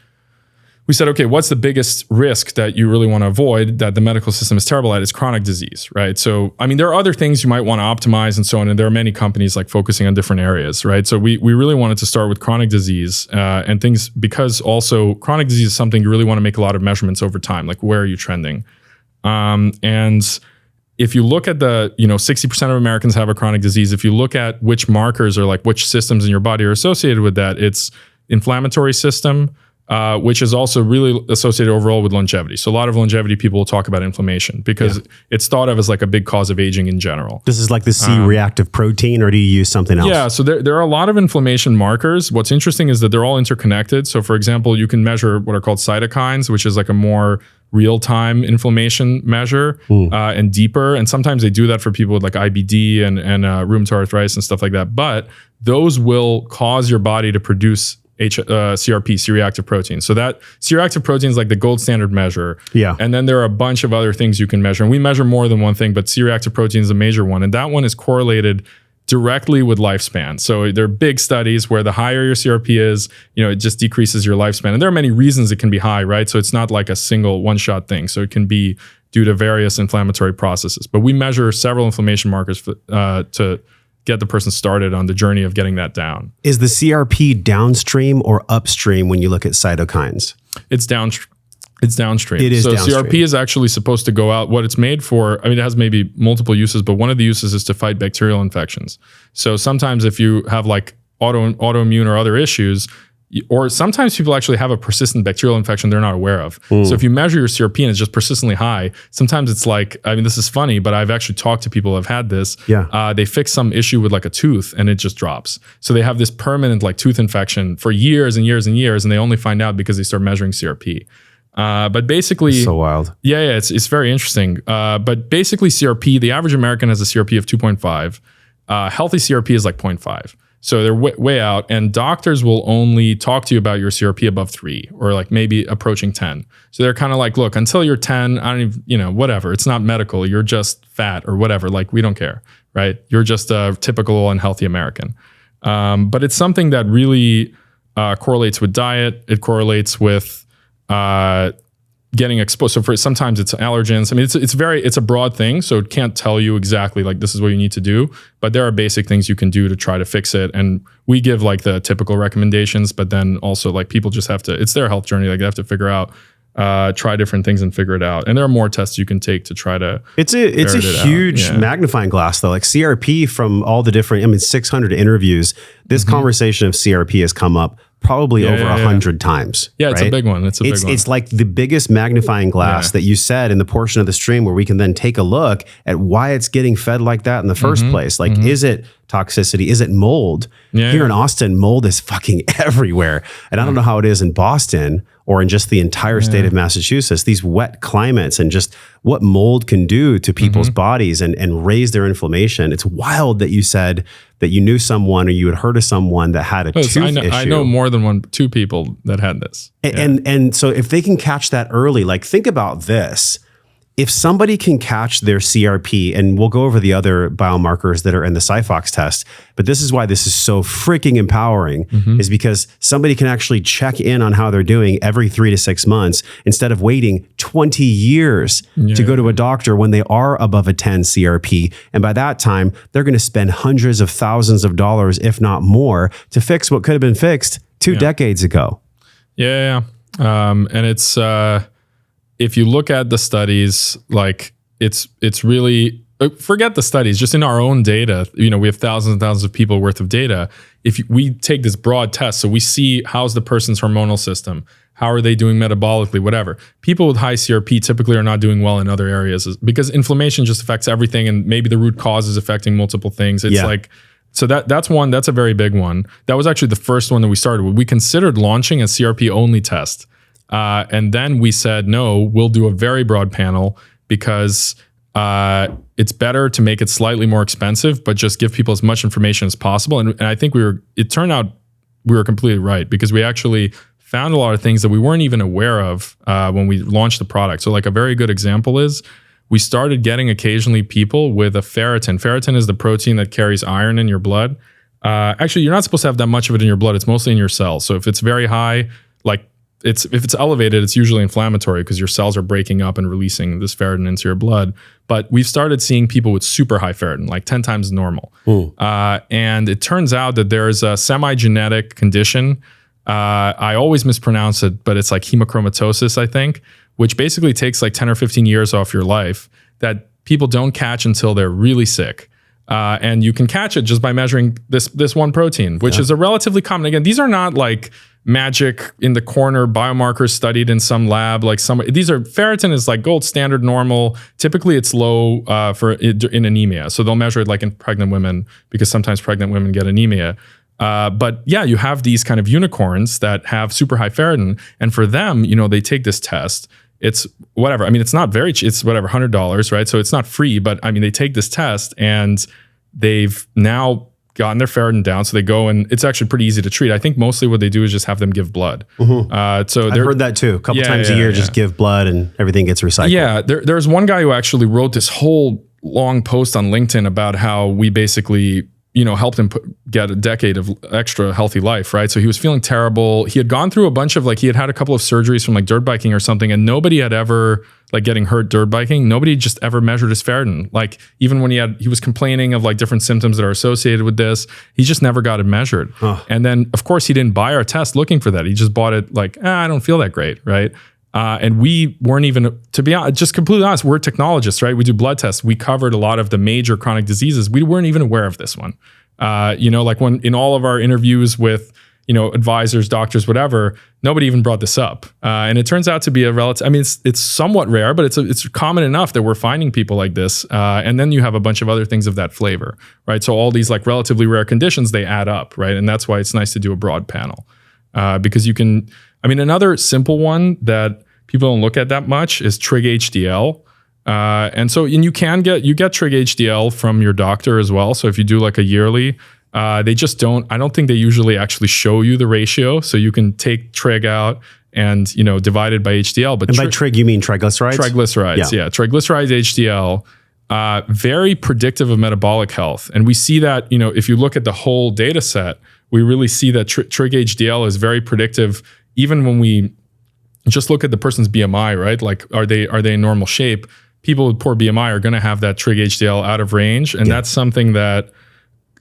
we said, okay, what's the biggest risk that you really want to avoid that the medical system is terrible at? Is chronic disease, right? So, there are other things you might want to optimize and so on. And there are many companies like focusing on different areas, right? So we really wanted to start with chronic disease and things, because also chronic disease is something you really want to make a lot of measurements over time. Like where are you trending? And if you look at 60% of Americans have a chronic disease. If you look at which markers or like which systems in your body are associated with that, it's inflammatory system, which is also really associated overall with longevity. So a lot of longevity people will talk about inflammation because it's thought of as like a big cause of aging in general. This is like the C-reactive protein, or do you use something else? Yeah, so there are a lot of inflammation markers. What's interesting is that they're all interconnected. So for example, you can measure what are called cytokines, which is like a more real-time inflammation measure and deeper. And sometimes they do that for people with like IBD and rheumatoid arthritis and stuff like that. But those will cause your body to produce CRP, C-reactive protein. So that C-reactive protein is like the gold standard measure. Yeah. And then there are a bunch of other things you can measure. And we measure more than one thing, but C-reactive protein is a major one. And that one is correlated directly with lifespan. So there are big studies where the higher your CRP is, it just decreases your lifespan. And there are many reasons it can be high, right? So it's not like a single one-shot thing. So it can be due to various inflammatory processes. But we measure several inflammation markers to get the person started on the journey of getting that down. Is the CRP downstream or upstream when you look at cytokines? It's downstream. It's downstream. It is so downstream. CRP is actually supposed to go out. What it's made for, it has maybe multiple uses, but one of the uses is to fight bacterial infections. So sometimes if you have like autoimmune or other issues, or sometimes people actually have a persistent bacterial infection they're not aware of. So if you measure your CRP and it's just persistently high, sometimes it's like, I mean, this is funny, but I've actually talked to people who have had this. Yeah. They fix some issue with like a tooth and it just drops. So they have this permanent like tooth infection for years and years and years, and they only find out because they start measuring CRP. But basically, so wild. Yeah, it's very interesting. But basically, CRP, the average American has a CRP of 2.5. Healthy CRP is like 0.5. So they're way out, and doctors will only talk to you about your CRP above 3 or like maybe approaching 10. So they're kind of like, look, until you're 10, I don't even, whatever. It's not medical. You're just fat or whatever. Like, we don't care, right? You're just a typical unhealthy American. But it's something that really correlates with diet. It correlates with getting exposed. So sometimes it's allergens. I mean, it's a broad thing. So it can't tell you exactly like this is what you need to do, but there are basic things you can do to try to fix it. And we give like the typical recommendations, but then also like people just have to, it's their health journey. Like they have to figure out, try different things and figure it out. And there are more tests you can take to try to. It's a huge magnifying glass though. Like CRP from all the different, 600 interviews, this conversation of CRP has come up probably over 100 times. Yeah, it's a big one. It's like the biggest magnifying glass that you said in the portion of the stream where we can then take a look at why it's getting fed like that in the first place. Like, is it toxicity? Is it mold? Here in Austin, mold is fucking everywhere. And I don't know how it is in Boston or in just the entire state of Massachusetts, these wet climates and just what mold can do to people's bodies and raise their inflammation. It's wild that you said that you knew someone or you had heard of someone that had a tooth issue. I know more than two people that had this. And so if they can catch that early, like think about this. If somebody can catch their CRP, and we'll go over the other biomarkers that are in the SiPhox test, but this is why this is so freaking empowering, is because somebody can actually check in on how they're doing every 3 to 6 months instead of waiting 20 years to go to a doctor when they are above a 10 CRP. And by that time, they're going to spend hundreds of thousands of dollars, if not more, to fix what could have been fixed 2 decades ago. And it's... if you look at the studies, like it's really, forget the studies, just in our own data, we have thousands and thousands of people worth of data. If we take this broad test, so we see how's the person's hormonal system, how are they doing metabolically, whatever. People with high CRP typically are not doing well in other areas because inflammation just affects everything, and maybe the root cause is affecting multiple things. It's like, so that's one, that's a very big one. That was actually the first one that we started with. We considered launching a CRP only test. And then we said, no, we'll do a very broad panel because it's better to make it slightly more expensive, but just give people as much information as possible. And I think it turned out we were completely right because we actually found a lot of things that we weren't even aware of when we launched the product. So like a very good example is we started getting occasionally people with a ferritin. Ferritin is the protein that carries iron in your blood. Actually, you're not supposed to have that much of it in your blood. It's mostly in your cells. So if it's very high, like if it's elevated, it's usually inflammatory because your cells are breaking up and releasing this ferritin into your blood. But we've started seeing people with super high ferritin, like 10 times normal. And it turns out that there's a semi-genetic condition. I always mispronounce it, but it's like hemochromatosis, I think, which basically takes like 10 or 15 years off your life that people don't catch until they're really sick. And you can catch it just by measuring this one protein, which is a relatively common. Again, these are not like magic in the corner biomarkers studied in some lab. Like these are, ferritin is like gold standard normal. Typically it's low in anemia. So they'll measure it like in pregnant women because sometimes pregnant women get anemia. But yeah, you have these kind of unicorns that have super high ferritin. And for them, they take this test. It's whatever. I mean, it's not very cheap. It's whatever, $100, right? So it's not free, but I mean, they take this test and they've now gotten their ferritin down. So they go and it's actually pretty easy to treat. I think mostly what they do is just have them give blood. So I've heard that too. A couple times a year, just give blood and everything gets recycled. Yeah. There's one guy who actually wrote this whole long post on LinkedIn about how we basically, helped him get a decade of extra healthy life, right? So he was feeling terrible. He had gone through a bunch of he had a couple of surgeries from like dirt biking or something, and nobody had ever getting hurt dirt biking. Nobody just ever measured his ferritin. Like even when he was complaining of like different symptoms that are associated with this, he just never got it measured. And then of course he didn't buy our test looking for that. He just bought it like, I don't feel that great, right? And we weren't even, to be honest, just completely honest, we're technologists, right? We do blood tests. We covered a lot of the major chronic diseases. We weren't even aware of this one. Like when in all of our interviews with, advisors, doctors, whatever, nobody even brought this up. And it turns out to be a relative. I mean, it's somewhat rare, but it's common enough that we're finding people like this. And then you have a bunch of other things of that flavor, right? So all these like relatively rare conditions, they add up, right? And that's why it's nice to do a broad panel because you can. I mean, another simple one that people don't look at that much is trig HDL. And you get trig HDL from your doctor as well. So if you do like a yearly, they just don't, I don't think they usually actually show you the ratio. So you can take trig out and, divide it by HDL. But by trig, you mean triglycerides? Triglycerides, yeah. Triglycerides HDL, very predictive of metabolic health. And we see that, if you look at the whole data set, we really see that trig HDL is very predictive, even when we just look at the person's BMI, right? Like, are they in normal shape? People with poor BMI are going to have that trig HDL out of range. And that's something that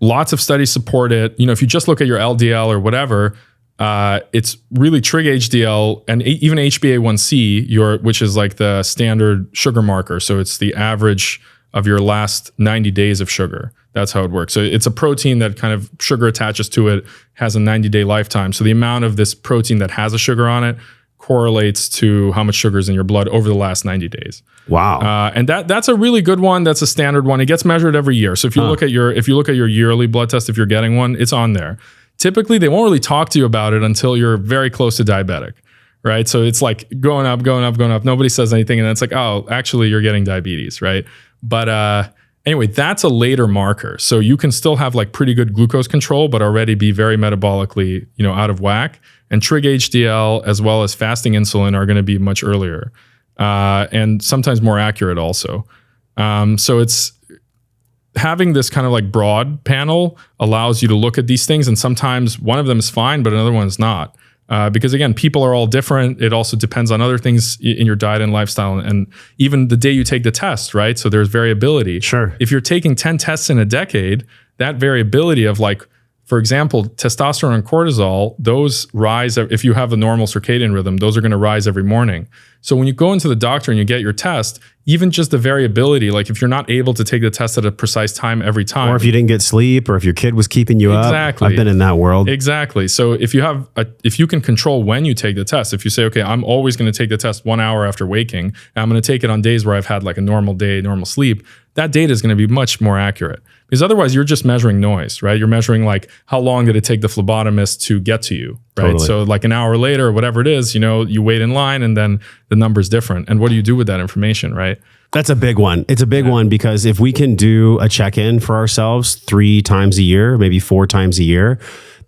lots of studies support it. If you just look at your LDL or whatever, it's really trig HDL and even HbA1c, which is like the standard sugar marker. So it's the average of your last 90 days of sugar. That's how it works. So it's a protein that kind of sugar attaches to it, has a 90-day lifetime. So the amount of this protein that has a sugar on it correlates to how much sugar is in your blood over the last 90 days. Wow. And that's a really good one. That's a standard one. It gets measured every year. So if you look at your yearly blood test, if you're getting one, it's on there. Typically, they won't really talk to you about it until you're very close to diabetic, right? So it's like going up. Nobody says anything. And then it's like, oh, actually, you're getting diabetes, right? But anyway, that's a later marker. So you can still have like pretty good glucose control, but already be very metabolically, out of whack. And trig HDL as well as fasting insulin are going to be much earlier and sometimes more accurate also. So it's having this kind of like broad panel allows you to look at these things, and sometimes one of them is fine, but another one is not. Because again, people are all different. It also depends on other things in your diet and lifestyle, and even the day you take the test, right? So there's variability. Sure. If you're taking 10 tests in a decade, that variability of like, for example, testosterone and cortisol, those rise if you have a normal circadian rhythm, those are going to rise every morning. So when you go into the doctor and you get your test, even just the variability, like if you're not able to take the test at a precise time every time. Or if you didn't get sleep, or if your kid was keeping you up. I've been in that world. Exactly. So if you can control when you take the test, if you say, okay, I'm always going to take the test 1 hour after waking, and I'm going to take it on days where I've had like a normal day, normal sleep, that data is going to be much more accurate. Because otherwise you're just measuring noise, right? You're measuring like how long did it take the phlebotomist to get to you, right? Totally. So like an hour later or whatever it is, you wait in line and then the number's different. And what do you do with that information, right? That's a big one. It's a big one because if we can do a check-in for ourselves 3 times a year, maybe 4 times a year,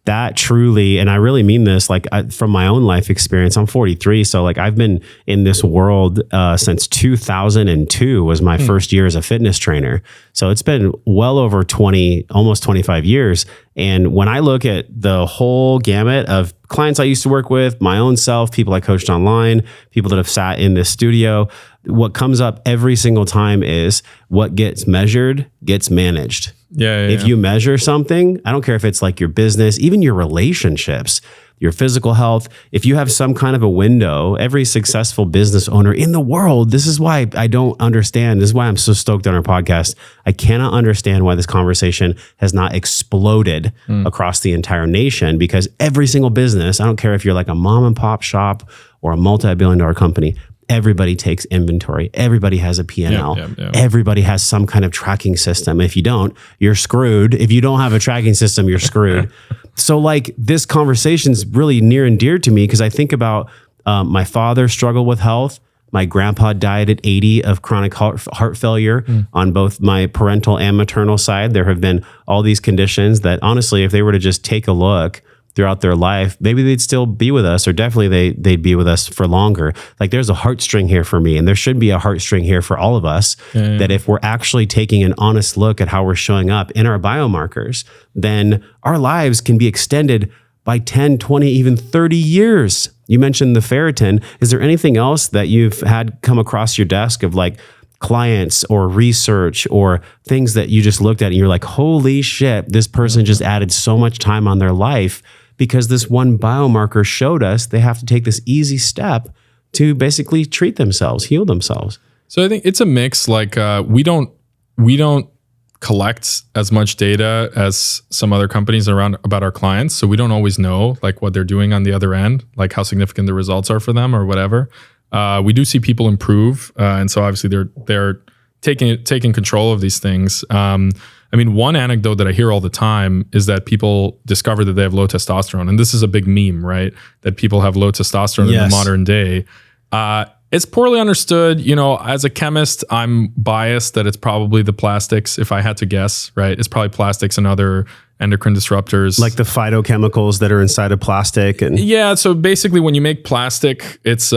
that truly, and I really mean this, like from my own life experience, I'm 43. So like I've been in this world since 2002 was my first year as a fitness trainer. So it's been well over 20, almost 25 years. And when I look at the whole gamut of clients I used to work with, my own self, people I coached online, people that have sat in this studio, what comes up every single time is what gets measured gets managed. If you measure something, I don't care if it's like your business, even your relationships, your physical health, if you have some kind of a window, every successful business owner in the world, this is why I don't understand. This is why I'm so stoked on our podcast. I cannot understand why this conversation has not exploded across the entire nation, because every single business, I don't care if you're like a mom and pop shop or a multi-billion-dollar company, everybody takes inventory. Everybody has a P&L. Everybody has some kind of tracking system. If you don't, you're screwed. If you don't have a tracking system, you're screwed. So like this conversation is really near and dear to me because I think about my father struggled with health. My grandpa died at 80 of chronic heart failure on both my parental and maternal side. There have been all these conditions that honestly, if they were to just take a look throughout their life, maybe they'd still be with us, or definitely they'd be with us for longer. Like there's a heartstring here for me, and there should be a heartstring here for all of us, that if we're actually taking an honest look at how we're showing up in our biomarkers, then our lives can be extended by 10, 20, even 30 years. You mentioned the ferritin. Is there anything else that you've had come across your desk of like clients or research or things that you just looked at and you're like, holy shit, this person just added so much time on their life because this one biomarker showed us they have to take this easy step to basically treat themselves, heal themselves? So I think it's a mix. Like we don't collect as much data as some other companies around about our clients. So we don't always know like what they're doing on the other end, like how significant the results are for them or whatever. We do see people improve. And so obviously they're taking control of these things. I mean, one anecdote that I hear all the time is that people discover that they have low testosterone. And this is a big meme, right? That people have low testosterone in the modern day. It's poorly understood. You know, as a chemist, I'm biased that it's probably the plastics, if I had to guess, right? It's probably plastics and other endocrine disruptors. Like the phytochemicals that are inside of plastic. And yeah, so basically when you make plastic, it's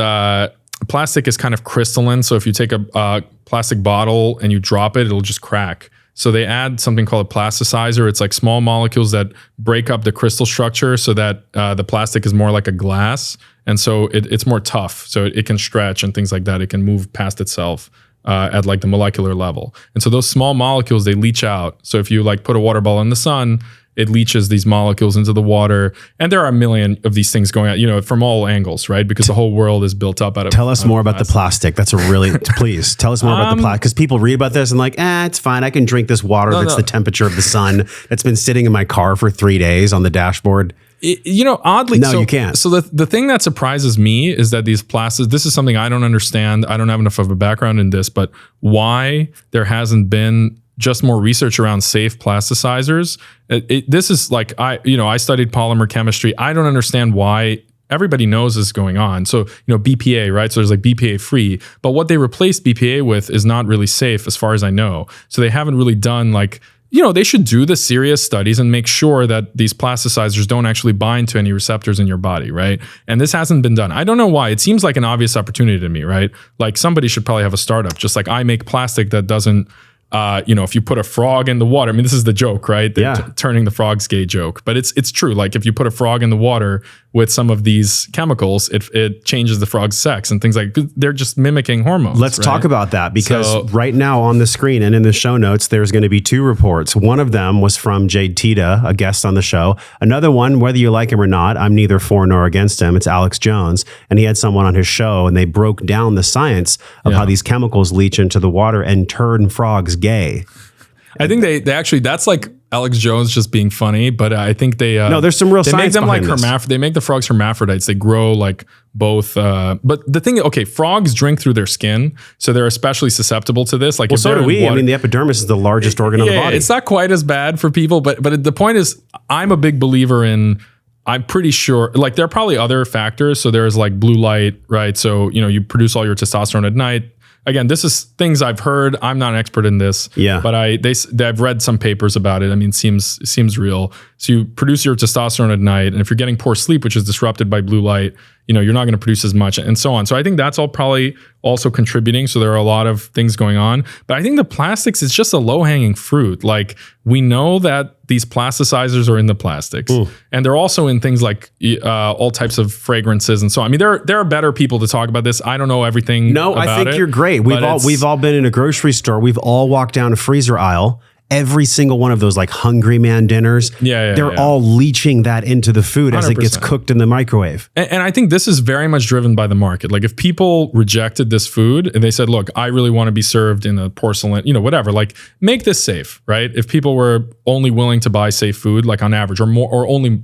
plastic is kind of crystalline. So if you take a plastic bottle and you drop it, it'll just crack. So they add something called a plasticizer. It's like small molecules that break up the crystal structure so that the plastic is more like a glass. And so it's more tough. So it can stretch and things like that. It can move past itself at like the molecular level. And so those small molecules, they leach out. So if you like put a water bottle in the sun, it leaches these molecules into the water. And there are a million of these things going out, you know, from all angles, right? Because the whole world is built up out of Tell us more about the plastic. That's a really, please tell us more about the plastic. Because people read about this and like, it's fine. I can drink this water that's the temperature of the sun that's been sitting in my car for 3 days on the dashboard. You know, oddly, no, you can't. So the thing that surprises me is that these plastics, this is something I don't understand. I don't have enough of a background in this, but why there hasn't been just more research around safe plasticizers. This is like, I studied polymer chemistry. I don't understand why everybody knows this is going on. So, BPA, right? So there's like BPA free, but what they replaced BPA with is not really safe as far as I know. So they haven't really done like, they should do the serious studies and make sure that these plasticizers don't actually bind to any receptors in your body, right? And this hasn't been done. I don't know why. It seems like an obvious opportunity to me, right? Like somebody should probably have a startup, just like I make plastic that doesn't, if you put a frog in the water, I mean, this is the joke, right? Turning the frogs gay joke, but it's true. Like if you put a frog in the water with some of these chemicals, it changes the frog's sex and things like, they're just mimicking hormones. Let's talk about that because right now on the screen and in the show notes, there's going to be 2 reports. One of them was from Jade Tita, a guest on the show. Another one, whether you like him or not, I'm neither for nor against him. It's Alex Jones. And he had someone on his show and they broke down the science of how these chemicals leach into the water and turn frogs gay. I think they actually, that's like Alex Jones just being funny, but I think they no, there's some real science make them behind like they make the frogs hermaphrodites. They grow like both. But the thing, frogs drink through their skin, so they're especially susceptible to this. Like, well, so do we. I mean, the epidermis is the largest organ on the body. It's not quite as bad for people, but the point is, I'm a big believer in. I'm pretty sure, like there are probably other factors. So there's like blue light, right? So you produce all your testosterone at night. Again, this is things I've heard. I'm not an expert in this, but I've read some papers about it. I mean, it seems real. So you produce your testosterone at night, and if you're getting poor sleep, which is disrupted by blue light, you're not going to produce as much, and so on. So I think that's all probably also contributing. So there are a lot of things going on, but I think the plastics is just a low-hanging fruit. Like we know that these plasticizers are in the plastics, and they're also in things like all types of fragrances and so on. I mean, there are better people to talk about this. I don't know everything. No, I think you're great. We've all been in a grocery store. We've all walked down a freezer aisle. Every single one of those like Hungry Man dinners, they're all leaching that into the food 100%. As it gets cooked in the microwave. And I think this is very much driven by the market. Like if people rejected this food and they said, look, I really want to be served in a porcelain, whatever, like make this safe, right? If people were only willing to buy safe food, like on average or more, or only,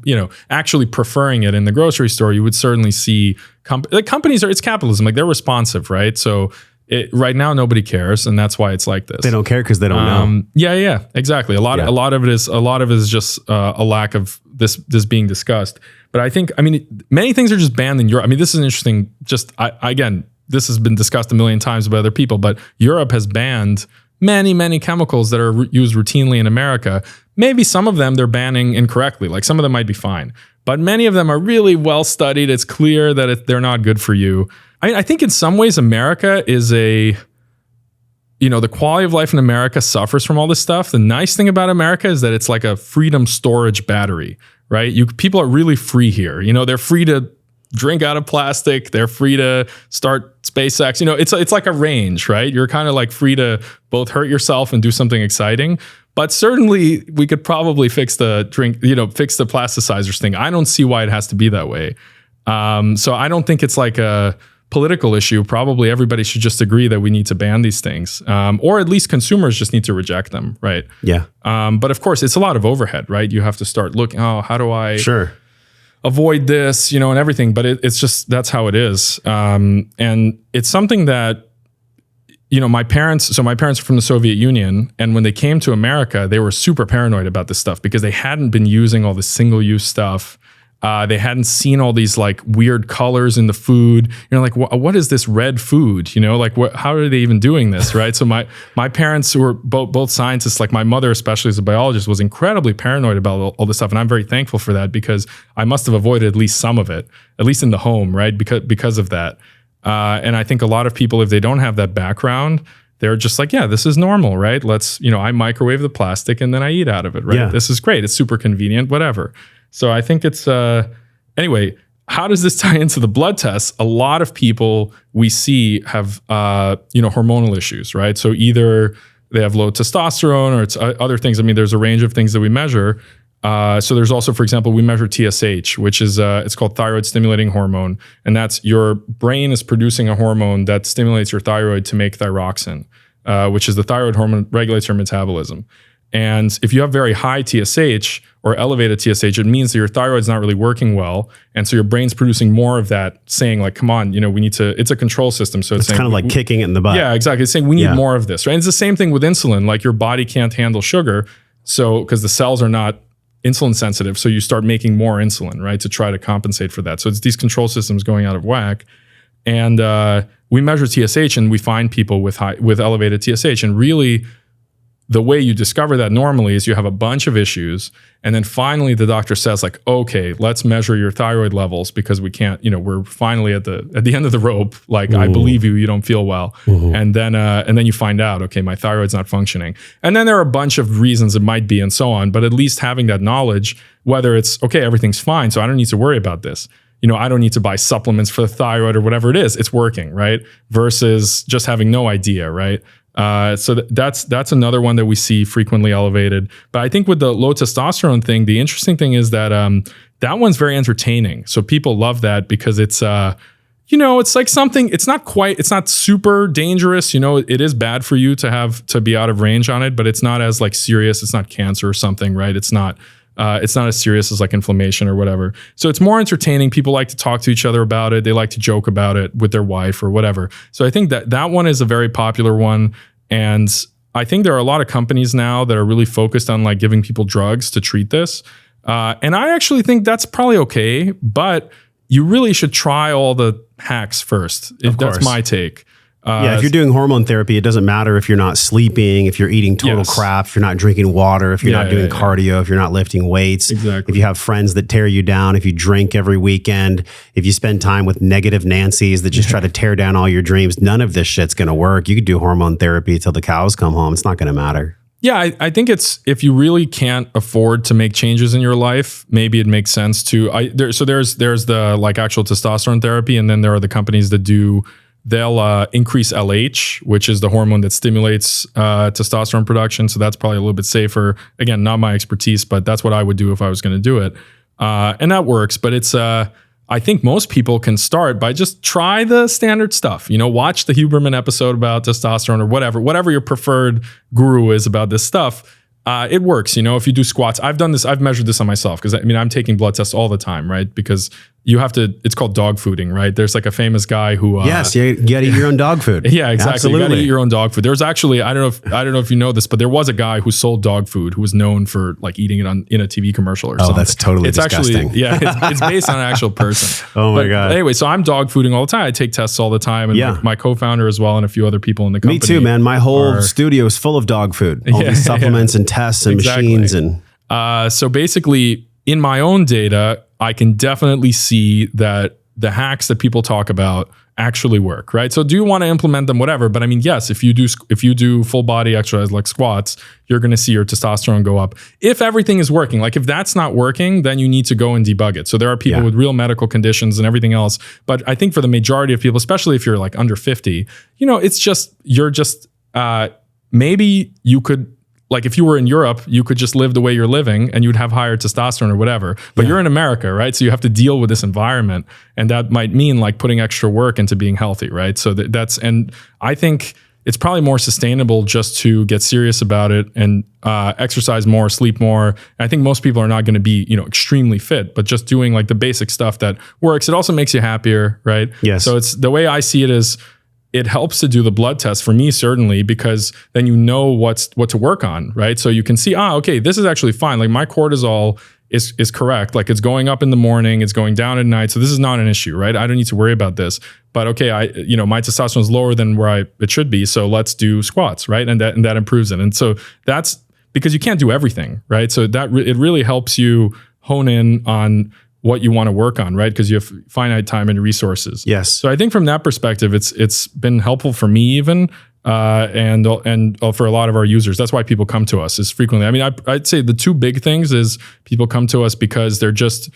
actually preferring it in the grocery store, you would certainly see companies it's capitalism. Like they're responsive, right? So right now, nobody cares, and that's why it's like this. They don't care because they don't know. Yeah, exactly. A lot of it is just a lack of this being discussed. But I think, many things are just banned in Europe. I mean, this is interesting. Again, this has been discussed a million times by other people, but Europe has banned many chemicals that are used routinely in America. Maybe some of them they're banning incorrectly. Like some of them might be fine, but many of them are really well studied. It's clear that they're not good for you. I think in some ways America is the quality of life in America suffers from all this stuff. The nice thing about America is that it's like a freedom storage battery, right? People are really free here. They're free to drink out of plastic. They're free to start SpaceX. It's like a range, right? You're kind of like free to both hurt yourself and do something exciting. But certainly we could probably fix the plasticizers thing. I don't see why it has to be that way. So I don't think it's like political issue, probably everybody should just agree that we need to ban these things, or at least consumers just need to reject them, right? Yeah. But of course, it's a lot of overhead, right? You have to start looking, how do I avoid this, and everything. But it's just, that's how it is. And it's something that, my parents are from the Soviet Union. And when they came to America, they were super paranoid about this stuff because they hadn't been using all the single-use stuff. They hadn't seen all these like weird colors in the food. Like what is this red food? How are they even doing this, right? So my parents, who were both scientists, like my mother especially as a biologist, was incredibly paranoid about all this stuff, and I'm very thankful for that because I must have avoided at least some of it, at least in the home, right? Because of that. And I think a lot of people, if they don't have that background, they're just like, yeah, this is normal, right? I microwave the plastic and then I eat out of it, right? Yeah. This is great. It's super convenient, whatever. So I think it's, anyway, how does this tie into the blood tests? A lot of people we see have, hormonal issues, right? So either they have low testosterone or it's other things. I mean, there's a range of things that we measure. So there's also, for example, we measure TSH, which is, it's called thyroid stimulating hormone. And that's your brain is producing a hormone that stimulates your thyroid to make thyroxine, which is the thyroid hormone regulates your metabolism. And if you have very high TSH or elevated TSH, it means that your thyroid's not really working well. And so your brain's producing more of that, saying like, come on, we need to, it's a control system. So it's saying, kind of like kicking it in the butt. Yeah, exactly. It's saying we need more of this, right? And it's the same thing with insulin. Like your body can't handle sugar. So, because the cells are not insulin sensitive. So you start making more insulin, right? To try to compensate for that. So it's these control systems going out of whack. And we measure TSH and we find people with elevated TSH. And really, the way you discover that normally is you have a bunch of issues. And then finally the doctor says like, okay, let's measure your thyroid levels because we can't, we're finally at the end of the rope. Like, I believe you don't feel well. And then you find out, okay, my thyroid's not functioning. And then there are a bunch of reasons it might be and so on, but at least having that knowledge, whether it's, okay, everything's fine, so I don't need to worry about this. I don't need to buy supplements for the thyroid or whatever it is, it's working, right? Versus just having no idea, right? So that's another one that we see frequently elevated. But I think with the low testosterone thing, the interesting thing is that that one's very entertaining. So people love that because it's it's like something. It's not super dangerous. It is bad for you to be out of range on it, but it's not as like serious. It's not cancer or something, right? It's not as serious as like inflammation or whatever. So it's more entertaining. People like to talk to each other about it. They like to joke about it with their wife or whatever. So I think that one is a very popular one. And I think there are a lot of companies now that are really focused on like giving people drugs to treat this. And I actually think that's probably okay, but you really should try all the hacks first. That's my take. If you're doing hormone therapy, it doesn't matter if you're not sleeping, if you're eating total crap, if you're not drinking water, if you're not doing cardio, if you're not lifting weights, if you have friends that tear you down, if you drink every weekend, if you spend time with negative Nancys that just try to tear down all your dreams, none of this shit's going to work. You could do hormone therapy till the cows come home. It's not going to matter. Yeah, I think it's, if you really can't afford to make changes in your life, maybe it makes sense to, there's the like actual testosterone therapy, and then there are the companies that they'll increase LH, which is the hormone that stimulates testosterone production. So that's probably a little bit safer. Again, not my expertise, but that's what I would do if I was going to do it. And that works. But it's, I think most people can start by just try the standard stuff. Watch the Huberman episode about testosterone or whatever your preferred guru is about this stuff. It works. If you do squats, I've done this, I've measured this on myself because I'm taking blood tests all the time, right? Because you have to, it's called dog fooding, right? There's like a famous guy who... yes, you gotta eat your own dog food. Yeah, exactly. Absolutely. You gotta eat your own dog food. There's actually, I don't know if you know this, but there was a guy who sold dog food who was known for like eating it in a TV commercial or something. Oh, that's totally disgusting. Actually, it's based on an actual person. My God. Anyway, so I'm dog fooding all the time. I take tests all the time. And my co-founder as well and a few other people in the company. Me too, man. My whole studio is full of dog food. All these supplements and tests and machines. And so basically, in my own data, I can definitely see that the hacks that people talk about actually work, right? So do you want to implement them, whatever, but yes, if you do full body exercise like squats, you're going to see your testosterone go up. If everything is working, like if that's not working, then you need to go and debug it. So there are people with real medical conditions and everything else. But I think for the majority of people, especially if you're like under 50, it's just, maybe you could like if you were in Europe, you could just live the way you're living and you'd have higher testosterone or whatever. But you're in America, right? So you have to deal with this environment, and that might mean like putting extra work into being healthy, right? So and I think it's probably more sustainable just to get serious about it and exercise more, sleep more. And I think most people are not going to be, extremely fit, but just doing like the basic stuff that works. It also makes you happier, right? Yes. So it's the way I see it is, it helps to do the blood test for me, certainly, because then you know what to work on, right? So you can see, okay, this is actually fine. Like my cortisol is correct. Like it's going up in the morning, it's going down at night. So this is not an issue, right? I don't need to worry about this. But okay, my testosterone is lower than where it should be. So let's do squats, right? And that improves it. And so that's because you can't do everything, right? So it really helps you hone in on what you want to work on, right? Because you have finite time and resources. Yes. So I think from that perspective, it's been helpful for me even, and for a lot of our users. That's why people come to us is frequently. I mean, I'd say the two big things is people come to us because they're just,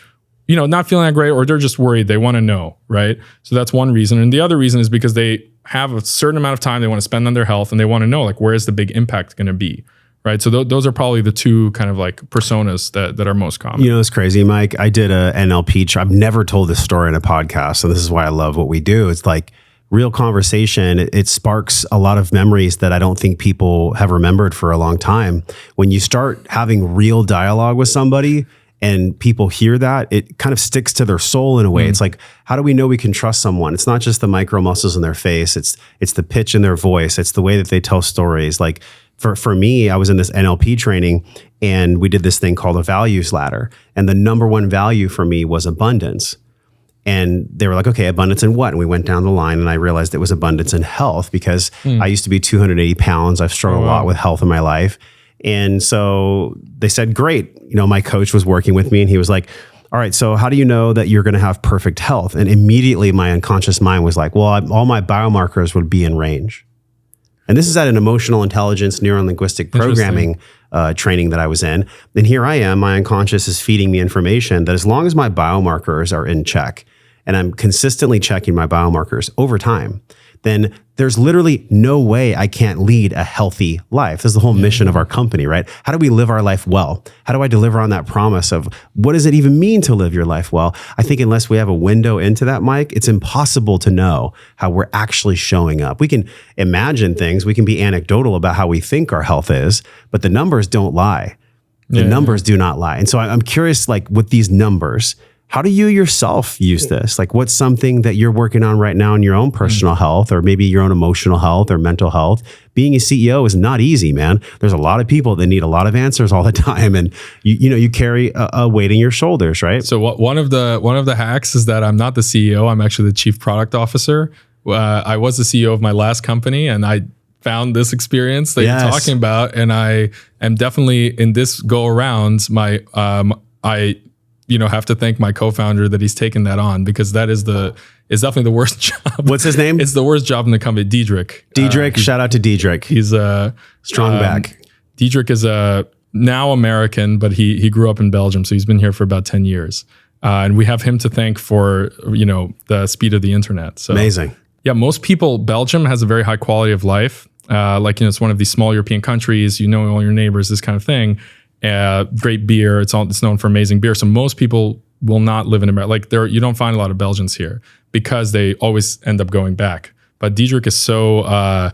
not feeling that great, or they're just worried. They want to know, right? So that's one reason. And the other reason is because they have a certain amount of time they want to spend on their health, and they want to know like, where is the big impact going to be? Right. So those are probably the two kind of like personas that are most common. It's crazy, Mike. I did a NLP. I've never told this story in a podcast. So this is why I love what we do. It's like real conversation. It sparks a lot of memories that I don't think people have remembered for a long time. When you start having real dialogue with somebody and people hear that, it kind of sticks to their soul in a way. It's like, how do we know we can trust someone? It's not just the micro muscles in their face. It's the pitch in their voice. It's the way that they tell stories. Like, For me, I was in this NLP training, and we did this thing called a values ladder. And the number one value for me was abundance. And they were like, okay, abundance in what? And we went down the line, and I realized it was abundance in health, because I used to be 280 pounds. I've struggled a lot with health in my life. And so they said, great. My coach was working with me, and he was like, all right, so how do you know that you're going to have perfect health? And immediately my unconscious mind was like, well, all my biomarkers would be in range. And this is at an emotional intelligence, neuro-linguistic programming training that I was in. And here I am, my unconscious is feeding me information that as long as my biomarkers are in check, and I'm consistently checking my biomarkers over time, then there's literally no way I can't lead a healthy life. This is the whole mission of our company, right? How do we live our life well? How do I deliver on that promise of what does it even mean to live your life well? I think unless we have a window into that, Mike, it's impossible to know how we're actually showing up. We can imagine things. We can be anecdotal about how we think our health is, but the numbers don't lie. The numbers do not lie. And so I'm curious, like with these numbers, how do you yourself use this? Like what's something that you're working on right now in your own personal health, or maybe your own emotional health or mental health? Being a CEO is not easy, man. There's a lot of people that need a lot of answers all the time. And you carry a weight in your shoulders, right? So one of the hacks is that I'm not the CEO. I'm actually the chief product officer. I was the CEO of my last company, and I found this experience that you're talking about. And I am definitely in this go around, I have to thank my co-founder that he's taken that on, because that is definitely the worst job. What's his name? It's the worst job in the company. Diedrich. Shout out to Diedrich. He's a strong back. Diedrich is now American, but he grew up in Belgium. So he's been here for about 10 years. And we have him to thank for, the speed of the internet. So amazing. Yeah. Most people, Belgium has a very high quality of life. It's one of these small European countries, all your neighbors, this kind of thing. Great beer. It's known for amazing beer. So most people will not live in America. You don't find a lot of Belgians here because they always end up going back. But Diedrich is so,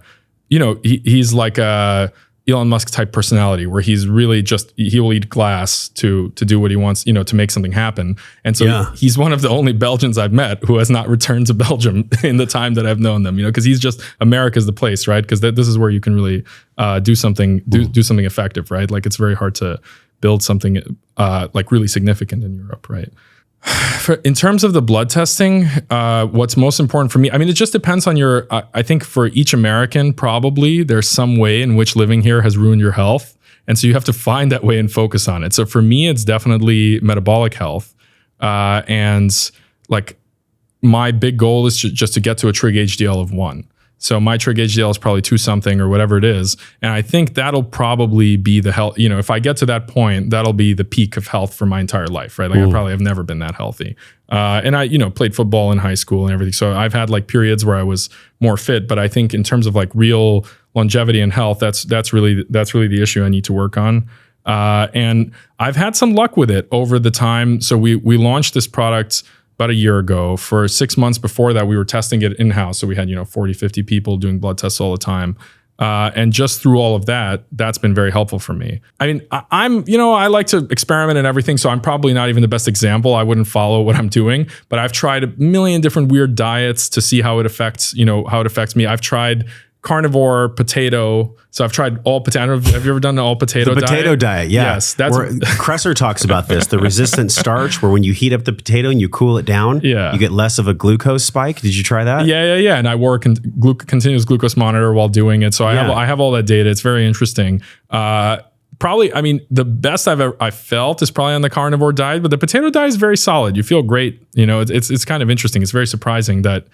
he's like a Elon Musk type personality, where he's really he will eat glass to do what he wants, to make something happen. And so he's one of the only Belgians I've met who has not returned to Belgium in the time that I've known them, because he's just, America's the place, right? Because this is where you can really do something effective, right? Like it's very hard to build something like really significant in Europe, right? In terms of the blood testing, what's most important for me, it just depends on I think for each American, probably there's some way in which living here has ruined your health. And so you have to find that way and focus on it. So for me, it's definitely metabolic health. And like my big goal is just to get to a trig HDL of 1. So my trig HDL is probably 2 something or whatever it is. And I think that'll probably be the health, if I get to that point, that'll be the peak of health for my entire life, right? Like I probably have never been that healthy. And I, played football in high school and everything. So I've had like periods where I was more fit, but I think in terms of like real longevity and health, that's really the issue I need to work on. And I've had some luck with it over the time. So we launched this product about a year ago. For 6 months before that, we were testing it in-house. So we had 40, 50 people doing blood tests all the time. And just through all of that, that's been very helpful for me. I mean, I like to experiment and everything, so I'm probably not even the best example. I wouldn't follow what I'm doing, but I've tried a million different weird diets to see how it affects me. I've tried carnivore potato. So I've tried all potato. Have you ever done an all potato diet? The potato diet, yeah. Yes. That's Kresser talks about this, the resistant starch, where when you heat up the potato and you cool it down, you get less of a glucose spike. Did you try that? Yeah. And I wore a continuous glucose monitor while doing it. So I have all that data. It's very interesting. Probably, I mean, the best I felt is probably on the carnivore diet, but the potato diet is very solid. You feel great. It's kind of interesting. It's very surprising that,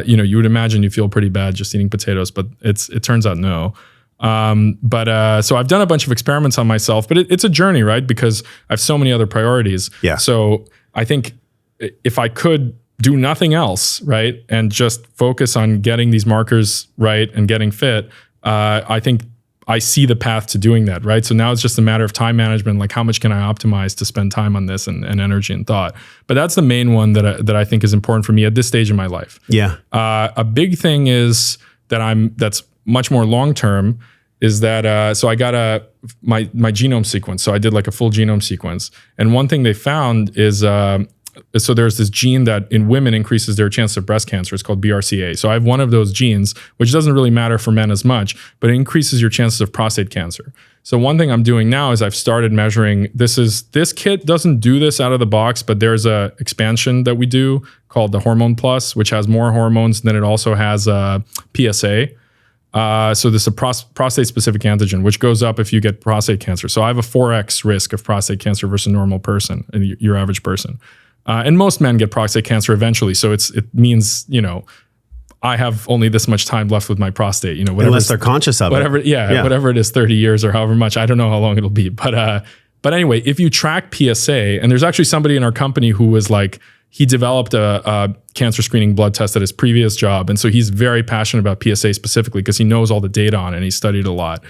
you would imagine you feel pretty bad just eating potatoes, but it turns out no. So I've done a bunch of experiments on myself, but it's a journey, right? Because I have so many other priorities. Yeah. So I think if I could do nothing else, right, and just focus on getting these markers right and getting fit, I think I see the path to doing that, right? So now it's just a matter of time management, like how much can I optimize to spend time on this and energy and thought. But that's the main one that I think is important for me at this stage in my life. Yeah. A big thing is that's much more long-term is that, so I got my genome sequence. So I did like a full genome sequence. And one thing they found is, so there's this gene that in women increases their chance of breast cancer. It's called BRCA. So I have one of those genes, which doesn't really matter for men as much, but it increases your chances of prostate cancer. So one thing I'm doing now is I've started measuring, this kit doesn't do this out of the box, but there's a expansion that we do called the Hormone Plus, which has more hormones, and then it also has PSA. So this is a prostate-specific antigen, which goes up if you get prostate cancer. So I have a 4x risk of prostate cancer versus a normal person, your average person. And most men get prostate cancer eventually. So it means, I have only this much time left with my prostate, whatever. Unless they're conscious of whatever, it. Whatever it is, 30 years or however much. I don't know how long it'll be. But anyway, if you track PSA, and there's actually somebody in our company who was like, he developed a cancer screening blood test at his previous job. And so he's very passionate about PSA specifically because he knows all the data on it and he studied a lot.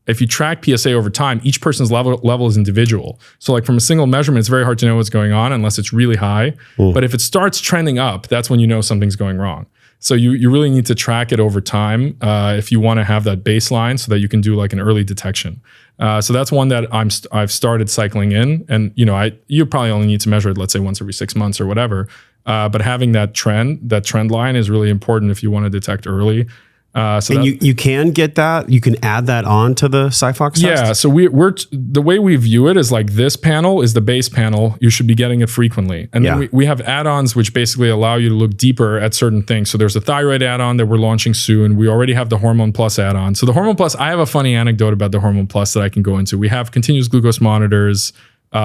If you track PSA over time, each person's level is individual. So like from a single measurement, it's very hard to know what's going on unless it's really high. But if it starts trending up, that's when you know something's going wrong. So you really need to track it over time if you want to have that baseline so that you can do like an early detection. So that's one that I've started cycling in. And you probably only need to measure it, let's say once every 6 months or whatever. But having that trend line is really important if you want to detect early. You can get that. You can add that on to the SiPhox test? Yeah. So we're the way we view it is like this panel is the base panel. You should be getting it frequently. And then we have add-ons which basically allow you to look deeper at certain things. So there's a thyroid add-on that we're launching soon. We already have the Hormone Plus add-on. So the Hormone Plus, I have a funny anecdote about the Hormone Plus that I can go into. We have continuous glucose monitors.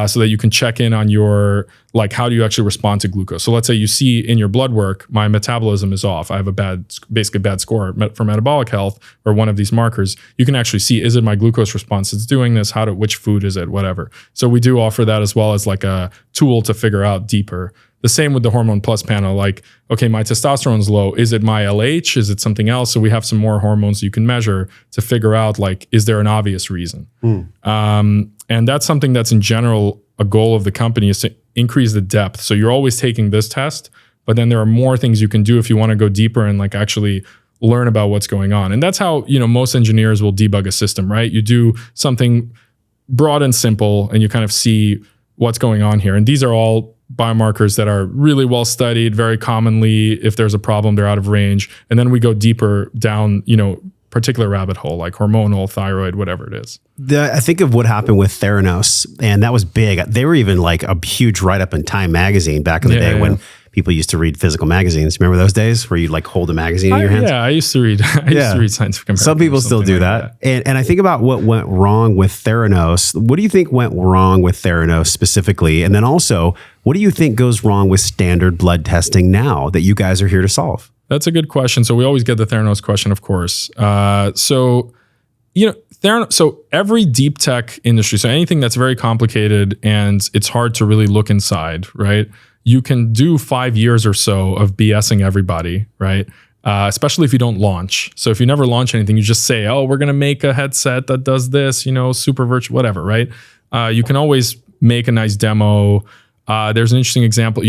So that you can check in on your, like, how do you actually respond to glucose? So let's say you see in your blood work, my metabolism is off. I have basically a bad score for metabolic health or one of these markers. You can actually see, is it my glucose response that's doing this? Which food is it? Whatever. So we do offer that as well as like a tool to figure out deeper. The same with the Hormone Plus panel, like, okay, my testosterone's low. Is it my LH? Is it something else? So we have some more hormones you can measure to figure out, like, is there an obvious reason? And that's something that's in general a goal of the company is to increase the depth. So you're always taking this test, but then there are more things you can do if you want to go deeper and like actually learn about what's going on. And that's how, most engineers will debug a system, right? You do something broad and simple and you kind of see what's going on here. And these are all biomarkers that are really well studied. Very commonly, if there's a problem, they're out of range. And then we go deeper down, particular rabbit hole, like hormonal, thyroid, whatever it is. I think of what happened with Theranos, and that was big. They were even like a huge write-up in Time magazine back in the day when people used to read physical magazines. Remember those days where you'd like hold a magazine in your hands? Yeah, I used to read. I used to read Scientific American. Some people still do that. And I think about what went wrong with Theranos. What do you think went wrong with Theranos specifically? And then also, what do you think goes wrong with standard blood testing now that you guys are here to solve? That's a good question. So we always get the Theranos question, of course. So every deep tech industry, so anything that's very complicated and it's hard to really look inside, right? You can do 5 years or so of BSing everybody, right? especially if you don't launch. So if you never launch anything, you just say, oh, we're going to make a headset that does this, super virtual, whatever, right? You can always make a nice demo. There's an interesting example,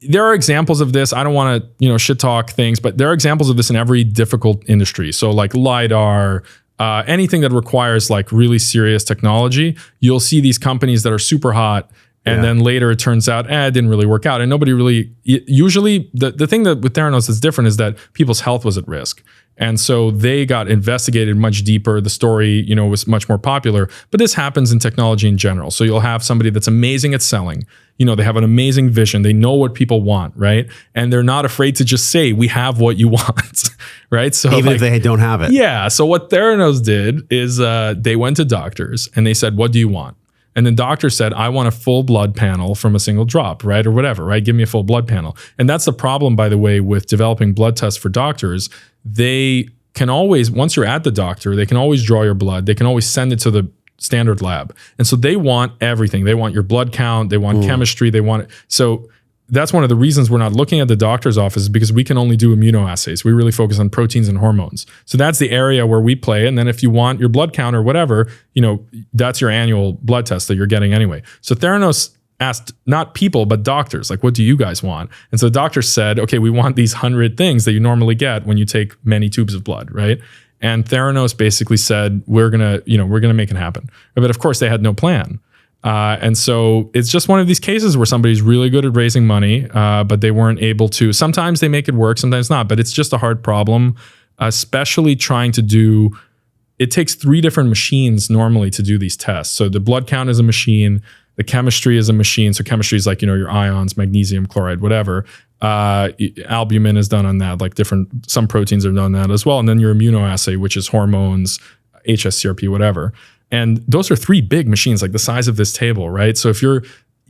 there are examples of this. I don't want to, shit talk things, but there are examples of this in every difficult industry. So like LiDAR, anything that requires like really serious technology, you'll see these companies that are super hot. And then later it turns out, it didn't really work out. And nobody really, usually the thing that with Theranos is different is that people's health was at risk. And so they got investigated much deeper. The story, was much more popular. But this happens in technology in general. So you'll have somebody that's amazing at selling. They have an amazing vision. They know what people want, right? And they're not afraid to just say, we have what you want, right? So even if they don't have it. Yeah. So what Theranos did is they went to doctors and they said, what do you want? And the doctor said, I want a full blood panel from a single drop, right? Or whatever, right? Give me a full blood panel. And that's the problem, by the way, with developing blood tests for doctors. They can always, once you're at the doctor, they can always draw your blood. They can always send it to the standard lab. And so they want everything. They want your blood count. They want chemistry. They want it. So that's one of the reasons we're not looking at the doctor's office, because we can only do immunoassays. We really focus on proteins and hormones. So that's the area where we play. And then if you want your blood count or whatever, that's your annual blood test that you're getting anyway. So Theranos asked not people, but doctors, like, what do you guys want? And so the doctor said, okay, we want these 100 things that you normally get when you take many tubes of blood, right? And Theranos basically said, we're going to make it happen. But of course they had no plan. And so it's just one of these cases where somebody's really good at raising money, but they weren't able to. Sometimes they make it work, sometimes not, but it's just a hard problem, especially trying to do, it takes 3 different machines normally to do these tests. So the blood count is a machine, the chemistry is a machine. So chemistry is like, your ions, magnesium, chloride, whatever. Albumin is done on that, like some proteins are done on that as well. And then your immunoassay, which is hormones, HSCRP, whatever. And those are 3 big machines, like the size of this table, right? So if you're,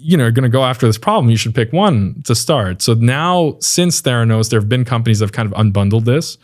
going to go after this problem, you should pick one to start. So now, since Theranos, there have been companies that have kind of unbundled this.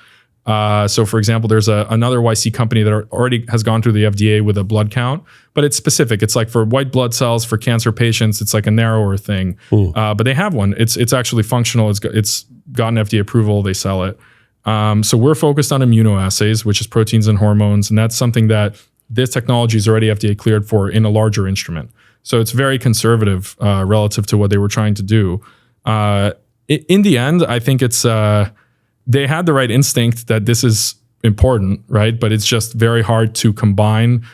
So for example, there's another YC company that already has gone through the FDA with a blood count, but it's specific. It's like for white blood cells, for cancer patients, it's like a narrower thing. But they have one. It's actually functional. It's gotten FDA approval. They sell it. So we're focused on immunoassays, which is proteins and hormones. And that's something that this technology is already FDA cleared for in a larger instrument. So it's very conservative relative to what they were trying to do. In the end, I think it's they had the right instinct that this is important, right? But it's just very hard to combine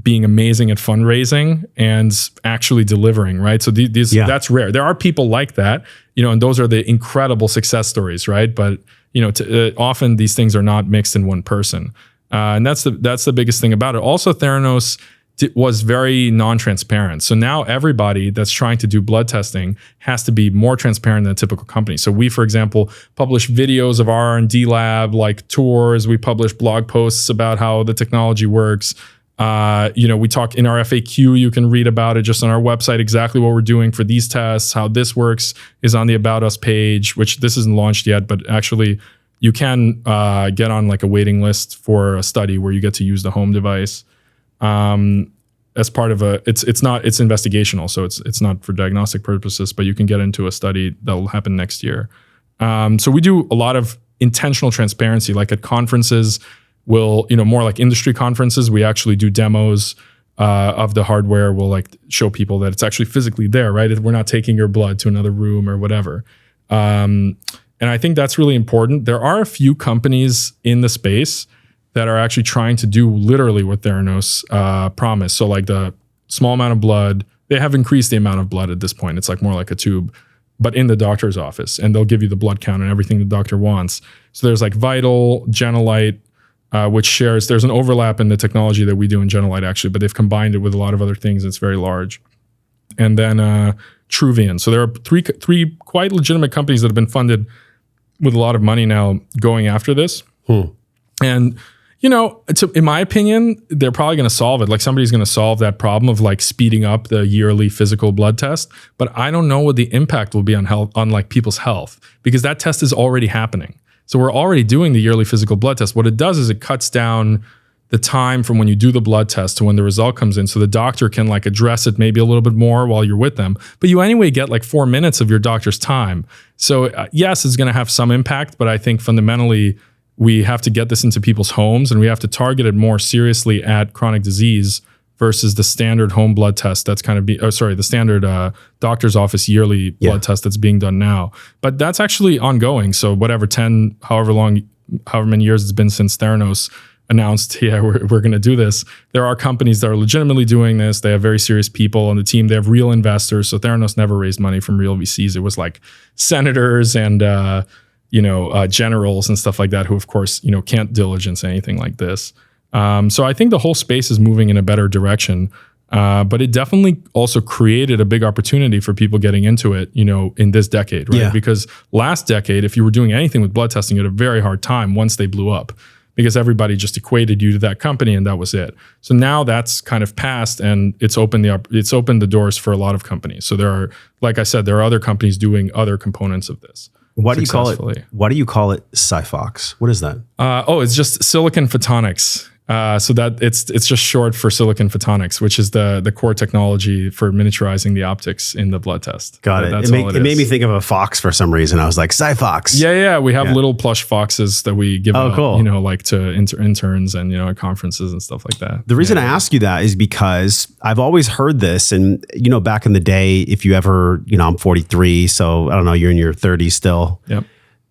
being amazing at fundraising and actually delivering, right? So that's rare. There are people like that, and those are the incredible success stories, right? But often these things are not mixed in one person. And that's the biggest thing about it. Also, Theranos was very non-transparent. So now everybody that's trying to do blood testing has to be more transparent than a typical company. So we, for example, publish videos of our R&D lab, like tours. We publish blog posts about how the technology works. We talk in our FAQ. You can read about it just on our website, exactly what we're doing for these tests. How this works is on the About Us page, which this isn't launched yet, but actually you can get on like a waiting list for a study where you get to use the home device as part of it's investigational, so it's not for diagnostic purposes, but you can get into a study that will happen next year. So we do a lot of intentional transparency, like at conferences. We'll, more like industry conferences, we actually do demos of the hardware. We'll like show people that it's actually physically there, right? We're not taking your blood to another room or whatever. And I think that's really important. There are a few companies in the space that are actually trying to do literally what Theranos promised. So like the small amount of blood, they have increased the amount of blood at this point. It's like more like a tube, but in the doctor's office, and they'll give you the blood count and everything the doctor wants. So there's like Vital, Genelite, which there's an overlap in the technology that we do in Genelite actually, but they've combined it with a lot of other things. It's very large. And then Truvian. So there are three quite legitimate companies that have been funded with a lot of money now going after this. And, in my opinion, they're probably going to solve it. Like somebody's going to solve that problem of like speeding up the yearly physical blood test. But I don't know what the impact will be on like people's health, because that test is already happening. So we're already doing the yearly physical blood test. What it does is it cuts down the time from when you do the blood test to when the result comes in, so the doctor can like address it maybe a little bit more while you're with them. But you anyway get like 4 minutes of your doctor's time. So yes, it's going to have some impact, but I think fundamentally we have to get this into people's homes, and we have to target it more seriously at chronic disease versus the standard home blood test that's kind of the standard doctor's office yearly blood test that's being done now. But that's actually ongoing. So whatever, however many years it's been since Theranos announced, we're going to do this. There are companies that are legitimately doing this. They have very serious people on the team. They have real investors. So Theranos never raised money from real VCs. It was like senators and generals and stuff like that, who of course can't diligence anything like this. So I think the whole space is moving in a better direction. But it definitely also created a big opportunity for people getting into it, in this decade, right? Yeah. Because last decade, if you were doing anything with blood testing, you had a very hard time once they blew up, because everybody just equated you to that company and that was it. So now that's kind of passed, and it's opened the doors for a lot of companies. So there are, like I said, there are other companies doing other components of this. Why do you call it SiPhox? What is that? It's just silicon photonics. So that it's just short for silicon photonics, which is the core technology for miniaturizing the optics in the blood test. Got it. It made me think of a fox for some reason. I was like, SiPhox. Yeah. We have little plush foxes that we give out, cool. like to interns and, at conferences and stuff like that. The reason I ask you that is because I've always heard this. And, back in the day, if you ever, I'm 43, so I don't know, you're in your 30s still. Yep.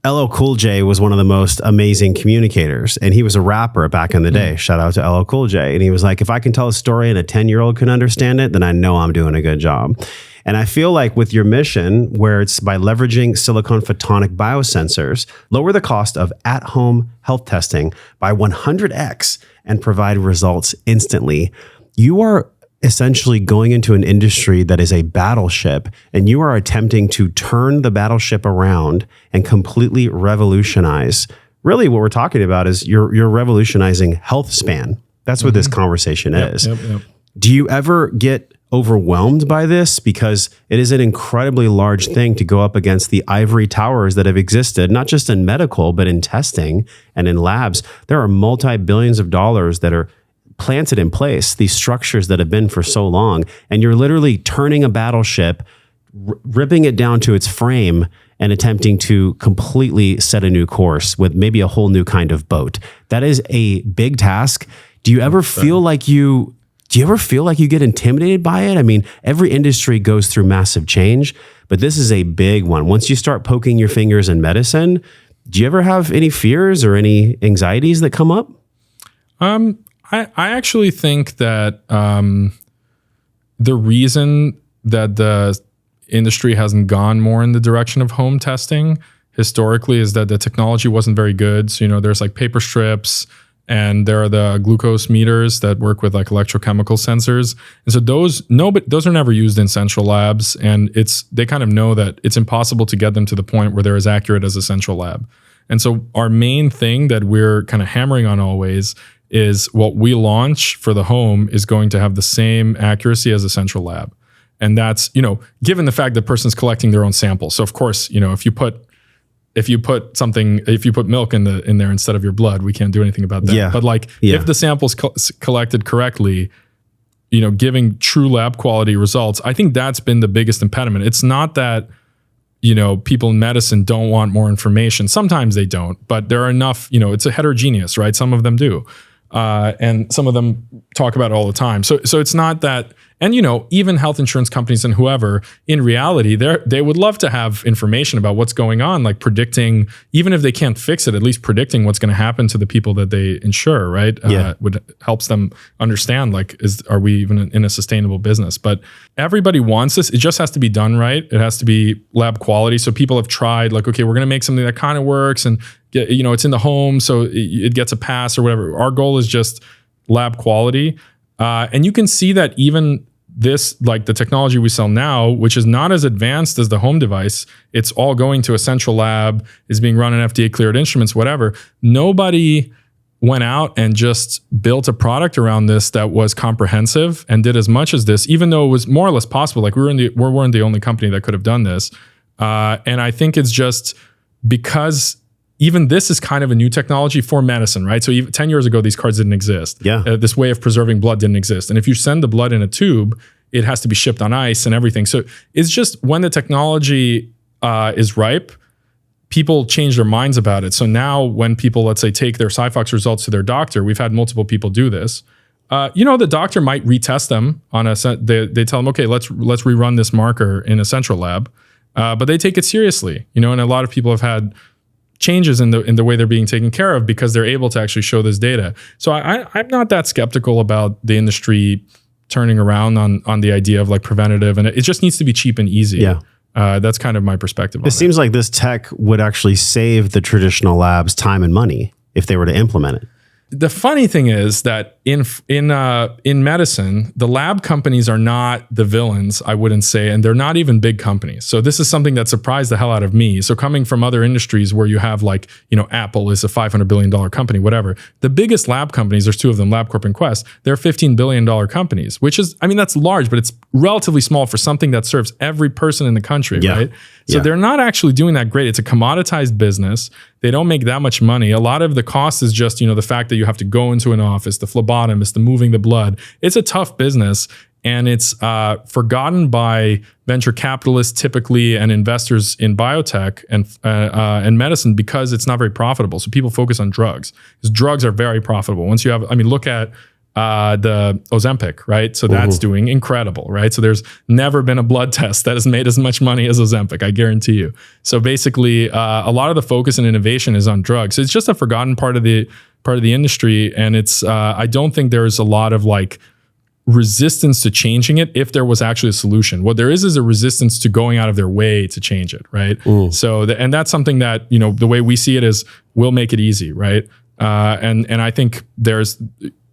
LL Cool J was one of the most amazing communicators, and he was a rapper back in the day. Shout out to LL Cool J. And he was like, if I can tell a story and a 10-year-old can understand it, then I know I'm doing a good job. And I feel like with your mission, where it's by leveraging silicon photonic biosensors, lower the cost of at-home health testing by 100x and provide results instantly, you are essentially going into an industry that is a battleship, and you are attempting to turn the battleship around and completely revolutionize. Really, what we're talking about is you're revolutionizing health span. That's what this conversation is. Yep. Do you ever get overwhelmed by this? Because it is an incredibly large thing to go up against the ivory towers that have existed, not just in medical, but in testing and in labs. There are multi-billions of dollars that are planted in place, these structures that have been for so long, and you're literally turning a battleship, ripping it down to its frame, and attempting to completely set a new course with maybe a whole new kind of boat. That is a big task. Do you ever feel like you get intimidated by it? I mean, every industry goes through massive change, but this is a big one. Once you start poking your fingers in medicine, do you ever have any fears or any anxieties that come up? I actually think that the reason that the industry hasn't gone more in the direction of home testing historically is that the technology wasn't very good. So, there's like paper strips, and there are the glucose meters that work with like electrochemical sensors. And so those are never used in central labs, and they kind of know that it's impossible to get them to the point where they're as accurate as a central lab. And so our main thing that we're kind of hammering on always is what we launch for the home is going to have the same accuracy as a central lab. And that's, given the fact that the person's collecting their own sample. So of course, if you put milk in there instead of your blood, we can't do anything about that. Yeah. But if the sample's collected correctly, giving true lab quality results, I think that's been the biggest impediment. It's not that, people in medicine don't want more information. Sometimes they don't, but there are enough, it's a heterogeneous, right? Some of them do. And some of them talk about it all the time. So it's not that, and even health insurance companies and whoever, in reality, they would love to have information about what's going on, like predicting, even if they can't fix it, at least predicting what's going to happen to the people that they insure, right? Helps them understand, are we even in a sustainable business? But everybody wants this. It just has to be done right. It has to be lab quality. So people have tried, okay, we're going to make something that kind of works, and it's in the home, so it gets a pass or whatever. Our goal is just lab quality. And you can see that even this, the technology we sell now, which is not as advanced as the home device, it's all going to a central lab, is being run on FDA cleared instruments, whatever. Nobody went out and just built a product around this that was comprehensive and did as much as this, even though it was more or less possible. We weren't the only company that could have done this. And I think it's just because even this is kind of a new technology for medicine, right? So even 10 years ago, these cards didn't exist. Yeah. This way of preserving blood didn't exist. And if you send the blood in a tube, it has to be shipped on ice and everything. So it's just when the technology is ripe, people change their minds about it. So now when people, let's say, take their SiPhox results to their doctor, we've had multiple people do this. The doctor might retest them on they tell them, okay, let's rerun this marker in a central lab. But they take it seriously, and a lot of people have had changes in the way they're being taken care of because they're able to actually show this data. So I'm not that skeptical about the industry turning around on the idea of like preventative, and it just needs to be cheap and easy. Yeah. That's kind of my perspective on it. It seems like this tech would actually save the traditional labs time and money if they were to implement it. The funny thing is that in medicine, the lab companies are not the villains, I wouldn't say, and they're not even big companies. So this is something that surprised the hell out of me. So coming from other industries where you have like, Apple is a $500 billion company, whatever. The biggest lab companies, there's two of them, LabCorp and Quest, they're $15 billion companies, which is, that's large, but it's relatively small for something that serves every person in the country, right? So they're not actually doing that great. It's a commoditized business. They don't make that much money. A lot of the cost is just, the fact that you have to go into an office, the phlebotomist, the moving the blood. It's a tough business, and it's forgotten by venture capitalists typically and investors in biotech and medicine because it's not very profitable. So people focus on drugs because drugs are very profitable. Once you have, look at the Ozempic, right? So that's doing incredible, right? So there's never been a blood test that has made as much money as Ozempic, I guarantee you. So basically, a lot of the focus and innovation is on drugs. So it's just a forgotten part of the industry, and it's I don't think there's a lot of like resistance to changing it if there was actually a solution. What there is a resistance to going out of their way to change it, right? So and that's something that the way we see it is we'll make it easy, right? And I think there's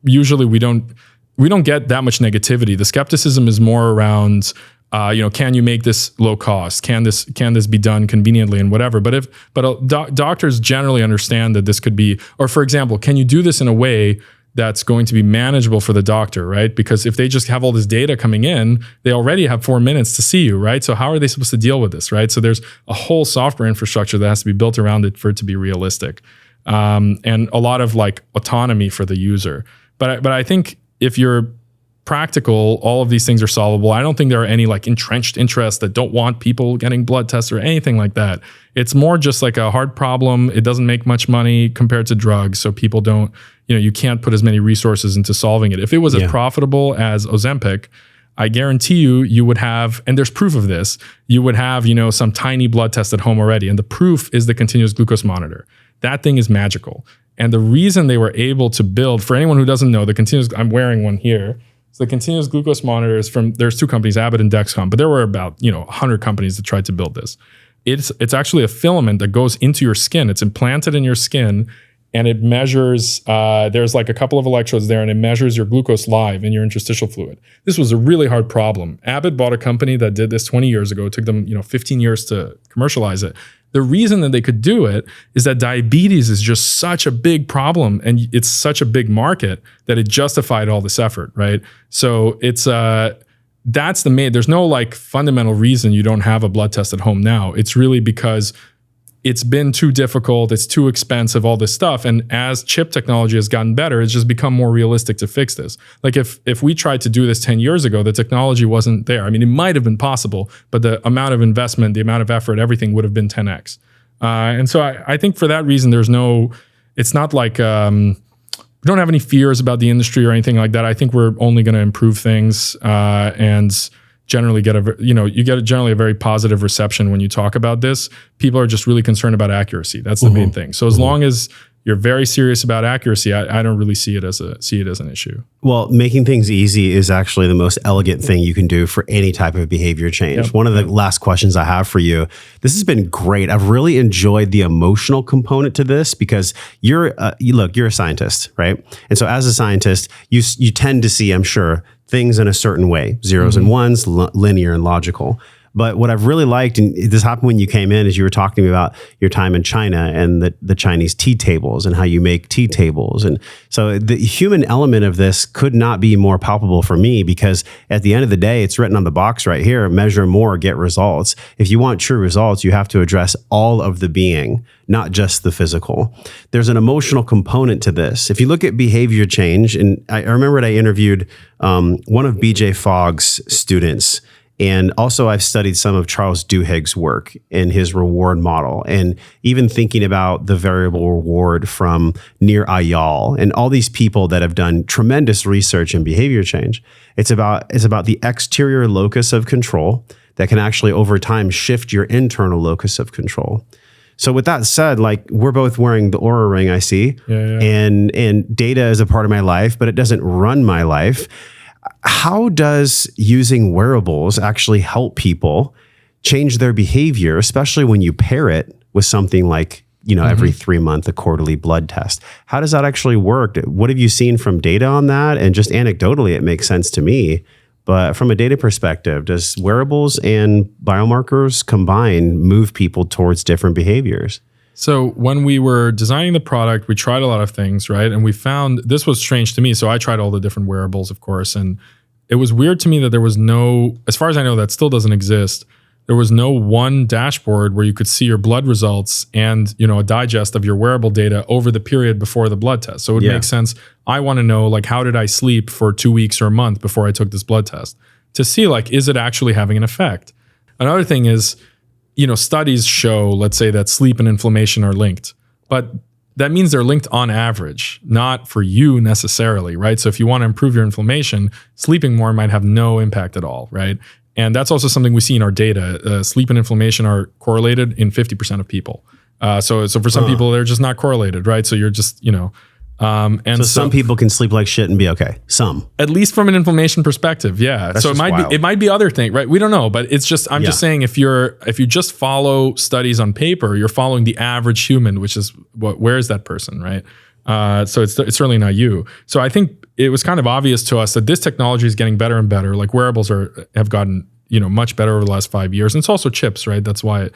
usually we don't get that much negativity. The skepticism is more around, can you make this low cost? Can this be done conveniently and whatever? But doctors generally understand that this could be, or for example, can you do this in a way that's going to be manageable for the doctor, right? Because if they just have all this data coming in, they already have 4 minutes to see you, right? So how are they supposed to deal with this, right? So there's a whole software infrastructure that has to be built around it for it to be realistic, and a lot of like autonomy for the user. But I think if you're practical, all of these things are solvable. I don't think there are any like entrenched interests that don't want people getting blood tests or anything like that. It's more just like a hard problem. It doesn't make much money compared to drugs. So people don't, you can't put as many resources into solving it. If it was as profitable as Ozempic, I guarantee you would have, and there's proof of this, you would have, some tiny blood test at home already. And the proof is the continuous glucose monitor. That thing is magical. And the reason they were able to build, for anyone who doesn't know, I'm wearing one here. So the continuous glucose monitor is there's two companies, Abbott and Dexcom, but there were about 100 companies that tried to build this. It's actually a filament that goes into your skin. It's implanted in your skin, and it measures, there's like a couple of electrodes there, and it measures your glucose live in your interstitial fluid. This was a really hard problem. Abbott bought a company that did this 20 years ago. It took them 15 years to commercialize it. The reason that they could do it is that diabetes is just such a big problem, and it's such a big market that it justified all this effort, right? So it's that's there's no like fundamental reason you don't have a blood test at home now. It's really because it's been too difficult, it's too expensive, all this stuff. And as chip technology has gotten better, it's just become more realistic to fix this. Like if we tried to do this 10 years ago, the technology wasn't there. It might have been possible, but the amount of investment, the amount of effort, everything would have been 10x. And so I think for that reason, it's not like, we don't have any fears about the industry or anything like that. I think we're only going to improve things, and generally you get generally a very positive reception when you talk about this. People are just really concerned about accuracy. That's the main thing. So as long as you're very serious about accuracy, I don't really see it as an issue. Well, making things easy is actually the most elegant thing you can do for any type of behavior change. One of the last questions I have for you, this has been great. I've really enjoyed the emotional component to this because you're a scientist, right? And so as a scientist, you tend to see, I'm sure, things in a certain way, zeros and ones, linear and logical. But what I've really liked, and this happened when you came in, is you were talking to me about your time in China and the Chinese tea tables and how you make tea tables. And so the human element of this could not be more palpable for me, because at the end of the day, it's written on the box right here: measure more, get results. If you want true results, you have to address all of the being, not just the physical. There's an emotional component to this. If you look at behavior change, and I remember I interviewed one of BJ Fogg's students, and also I've studied some of Charles Duhigg's work in his reward model, and even thinking about the variable reward from Nir Ayal and all these people that have done tremendous research in behavior change. It's about the exterior locus of control that can actually over time shift your internal locus of control. So with that said, like, we're both wearing the Oura ring, I see, and data is a part of my life, but it doesn't run my life. How does using wearables actually help people change their behavior, especially when you pair it with something like, every 3 month, a quarterly blood test? How does that actually work? What have you seen from data on that? And just anecdotally, it makes sense to me. But from a data perspective, does wearables and biomarkers combined move people towards different behaviors? So when we were designing the product, we tried a lot of things, right? And we found, this was strange to me. So I tried all the different wearables, of course, and it was weird to me that there was no, as far as I know, that still doesn't exist. There was no one dashboard where you could see your blood results and, a digest of your wearable data over the period before the blood test. So it would make sense. I want to know, like, how did I sleep for 2 weeks or a month before I took this blood test to see, like, is it actually having an effect? Another thing is, studies show, let's say, that sleep and inflammation are linked, but that means they're linked on average, not for you necessarily, right? So if you want to improve your inflammation, sleeping more might have no impact at all, right? And that's also something we see in our data. Sleep and inflammation are correlated in 50% of people. So for some people, they're just not correlated, right? So you're just, and so some people can sleep like shit and be okay. Some, at least from an inflammation perspective, yeah. That's so it might be other thing, right? We don't know, but it's just I'm just saying, if you just follow studies on paper, you're following the average human, which is where is that person, right? So it's certainly not you. So I think it was kind of obvious to us that this technology is getting better and better. Like, wearables have gotten much better over the last 5 years, and it's also chips, right? That's why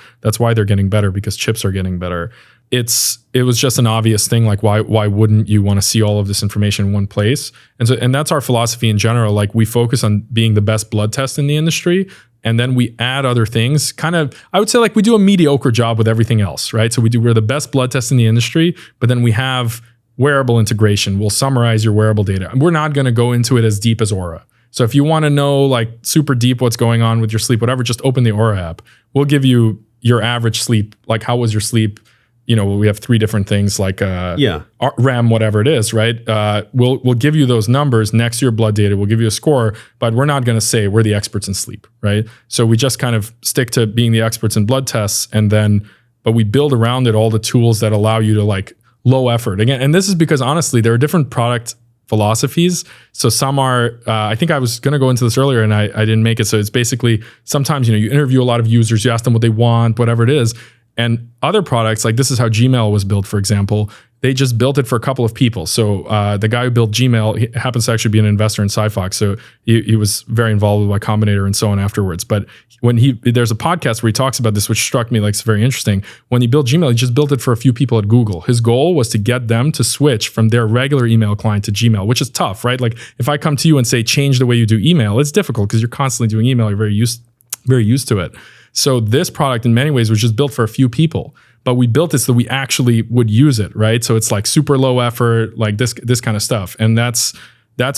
they're getting better, because chips are getting better. It was just an obvious thing. Like, why wouldn't you want to see all of this information in one place? And that's our philosophy in general. Like, we focus on being the best blood test in the industry, and then we add other things. Kind of, I would say, like, we do a mediocre job with everything else, right? So we're the best blood test in the industry, but then we have wearable integration. We'll summarize your wearable data, and we're not going to go into it as deep as Oura. So if you want to know, like, super deep what's going on with your sleep, whatever, just open the Oura app. We'll give you your average sleep. Like, how was your sleep? We have 3 different things, like REM, whatever it is, right? We'll give you those numbers next to your blood data. We'll give you a score, but we're not going to say we're the experts in sleep, right? So we just kind of stick to being the experts in blood tests, but we build around it all the tools that allow you to, like, low effort. Again, and this is because, honestly, there are different product philosophies. So some are, I think I was going to go into this earlier and I didn't make it. So it's basically, sometimes, you interview a lot of users, you ask them what they want, whatever it is. And other products, like, this is how Gmail was built, for example. They just built it for a couple of people. So the guy who built Gmail, he happens to actually be an investor in SiPhox. So he was very involved with Y Combinator and so on afterwards. But there's a podcast where he talks about this, which struck me like it's very interesting. When he built Gmail, he just built it for a few people at Google. His goal was to get them to switch from their regular email client to Gmail, which is tough, right? Like, if I come to you and say, change the way you do email, it's difficult because you're constantly doing email. You're very used to it. So this product, in many ways, was just built for a few people. But we built it so that we actually would use it, right? So it's like super low effort, like this kind of stuff. And that's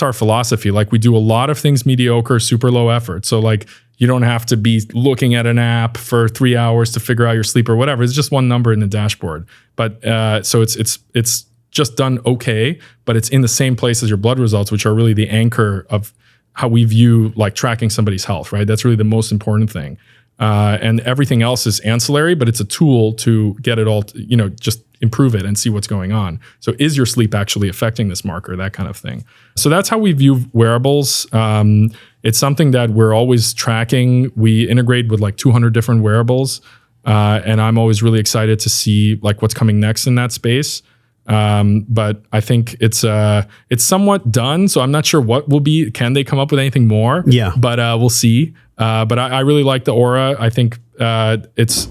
our philosophy. Like, we do a lot of things mediocre, super low effort. So, like, you don't have to be looking at an app for 3 hours to figure out your sleep or whatever. It's just one number in the dashboard. But so it's just done okay, but it's in the same place as your blood results, which are really the anchor of how we view, like, tracking somebody's health, right? That's really the most important thing. And everything else is ancillary, but it's a tool to get it all, just improve it and see what's going on. So is your sleep actually affecting this marker, that kind of thing. So that's how we view wearables. It's something that we're always tracking. We integrate with like 200 different wearables. And I'm always really excited to see, like, what's coming next in that space. But I think it's somewhat done. So I'm not sure what will be. Can they come up with anything more? Yeah. But we'll see. But I really like the Aura. I think it's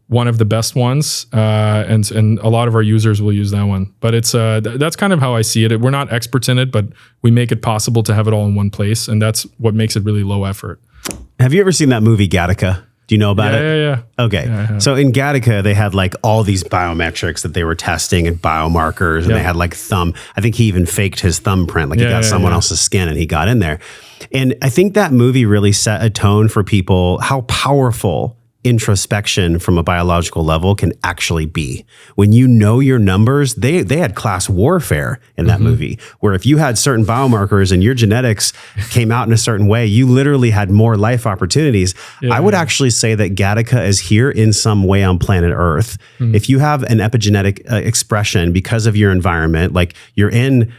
one of the best ones, and a lot of our users will use that one. But it's that's kind of how I see it. We're not experts in it, but we make it possible to have it all in one place, and that's what makes it really low effort. Have you ever seen that movie Gattaca? Do you know about it? Yeah. Okay. Yeah, so in Gattaca, they had like all these biometrics that they were testing and biomarkers, and they had like thumb. I think he even faked his thumbprint, like he got someone else's skin and he got in there. And I think that movie really set a tone for people how powerful introspection from a biological level can actually be. When you know your numbers, they had class warfare in that movie, where if you had certain biomarkers and your genetics came out in a certain way, you literally had more life opportunities. I would actually say that Gattaca is here in some way on planet Earth. If you have an epigenetic expression because of your environment, like you're in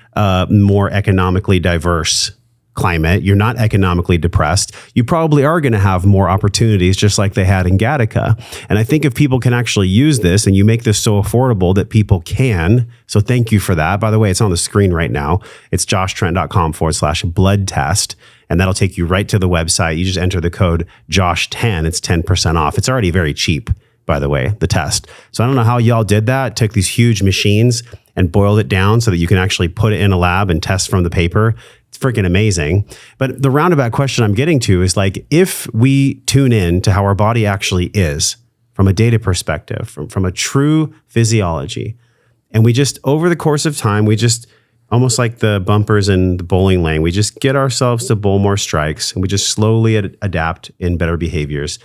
more economically diverse climate, you're not economically depressed, you probably are going to have more opportunities just like they had in Gattaca. And I think if people can actually use this and you make this so affordable that people can, so thank you for that. By the way, it's on the screen right now. It's joshtrent.com/blood test. And that'll take you right to the website. You just enter the code JOSH10. It's 10% off. It's already very cheap, by the way, the test. So I don't know how y'all did that. Took these huge machines and boiled it down so that you can actually put it in a lab and test from the paper. It's freaking amazing. But the roundabout question I'm getting to is like, if we tune in to how our body actually is from a data perspective, from a true physiology, and we just, over the course of time, we just, almost like the bumpers in the bowling lane, we just get ourselves to bowl more strikes and we just slowly adapt in better behaviors.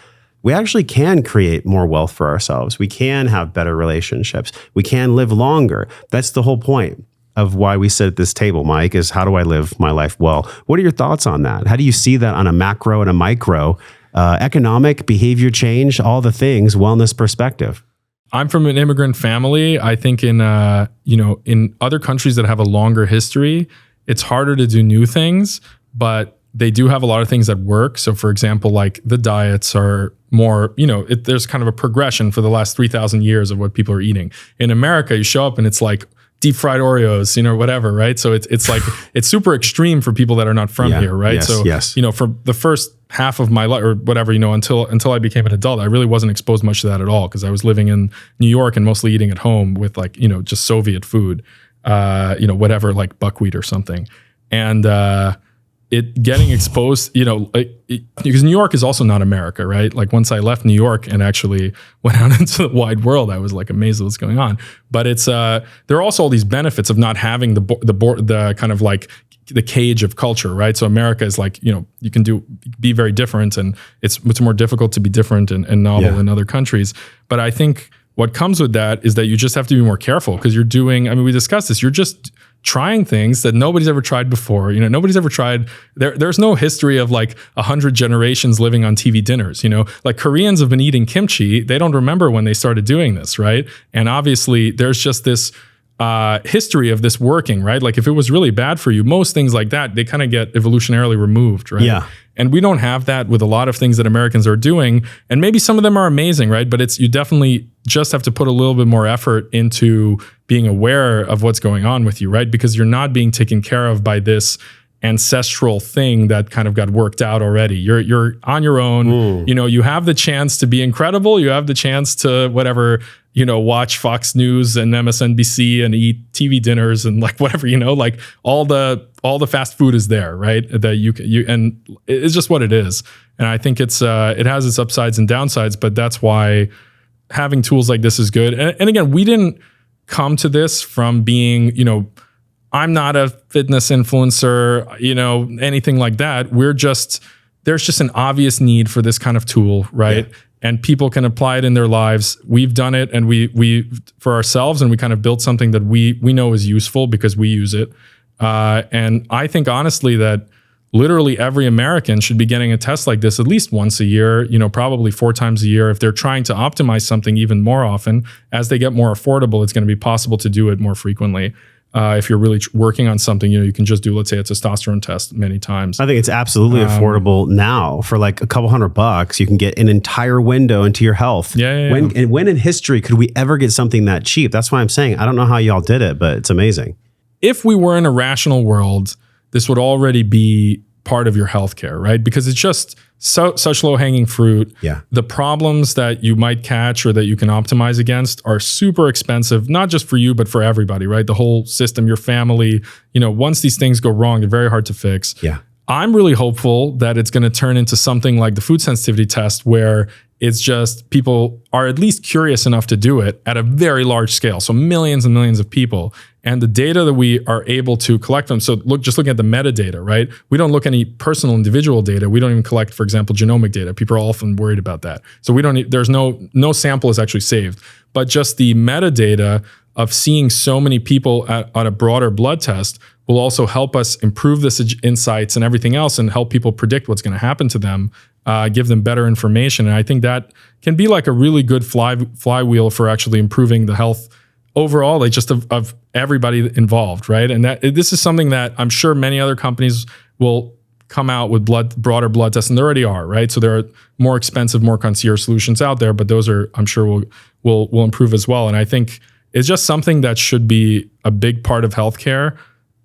We actually can create more wealth for ourselves. We can have better relationships. We can live longer. That's the whole point of why we sit at this table, Mike, is how do I live my life well? What are your thoughts on that? How do you see that on a macro and a micro, economic, behavior change, all the things, wellness perspective? I'm from an immigrant family. I think in other countries that have a longer history, it's harder to do new things, but they do have a lot of things that work. So for example, like the diets are more, there's kind of a progression for the last 3,000 years of what people are eating. In America, you show up and it's like deep fried Oreos, whatever, right? So it's like, it's super extreme for people that are not from here, right? Yes, so, for the first half of my life or whatever, until I became an adult, I really wasn't exposed much to that at all because I was living in New York and mostly eating at home with like, just Soviet food, whatever, like buckwheat or something. And, it getting exposed, because New York is also not America, right? Like once I left New York and actually went out into the wide world, I was like amazed at what's going on. But it's there are also all these benefits of not having the kind of like the cage of culture, right? So America is like, you can be very different, and it's more difficult to be different and novel in other countries. But I think what comes with that is that you just have to be more careful because you're doing. I mean, we discussed this. You're just trying things that nobody's ever tried before. Nobody's ever tried. There's no history of like 100 generations living on TV dinners. Like Koreans have been eating kimchi. They don't remember when they started doing this, right? And obviously, there's just this history of this working, right? Like if it was really bad for you, most things like that, they kind of get evolutionarily removed, right? Yeah. And we don't have that with a lot of things that Americans are doing. And maybe some of them are amazing, right? But you definitely just have to put a little bit more effort into being aware of what's going on with you, right? Because you're not being taken care of by this ancestral thing that kind of got worked out already. You're on your own. You have the chance to be incredible. You have the chance to whatever, watch Fox News and MSNBC and eat TV dinners and like whatever, like all the fast food is there, right? That you and it's just what it is. And I think it has its upsides and downsides, but that's why having tools like this is good. And again, we didn't come to this from being, I'm not a fitness influencer, anything like that. There's just an obvious need for this kind of tool, right? Yeah. And people can apply it in their lives. We've done it, and we for ourselves, and we kind of built something that we know is useful because we use it. And I think honestly that literally every American should be getting a test like this at least once a year, probably 4 times a year. If they're trying to optimize something even more often, as they get more affordable, it's going to be possible to do it more frequently. If you're really working on something, you can just do, let's say, a testosterone test many times. I think it's absolutely affordable now. For like a couple $100, you can get an entire window into your health. Yeah. When in history could we ever get something that cheap? That's why I'm saying, I don't know how y'all did it, but it's amazing. If we were in a rational world, this would already be part of your healthcare, right? Because it's just such low hanging fruit. Yeah. The problems that you might catch or that you can optimize against are super expensive, not just for you, but for everybody, right? The whole system, your family, once these things go wrong, they're very hard to fix. Yeah. I'm really hopeful that it's going to turn into something like the food sensitivity test, where it's just people are at least curious enough to do it at a very large scale. So millions and millions of people. And the data that we are able to collect from, so just looking at the metadata, right? We don't look at any personal individual data. We don't even collect, for example, genomic data. People are often worried about that. So there's no sample is actually saved, but just the metadata of seeing so many people on a broader blood test will also help us improve this insights and everything else, and help people predict what's going to happen to them, give them better information. And I think that can be like a really good flywheel for actually improving the health overall, like just of everybody involved, right? And this is something that I'm sure many other companies will come out with broader blood tests, and there already are, right? So there are more expensive, more concierge solutions out there, but those are, I'm sure, will improve as well. And I think it's just something that should be a big part of healthcare,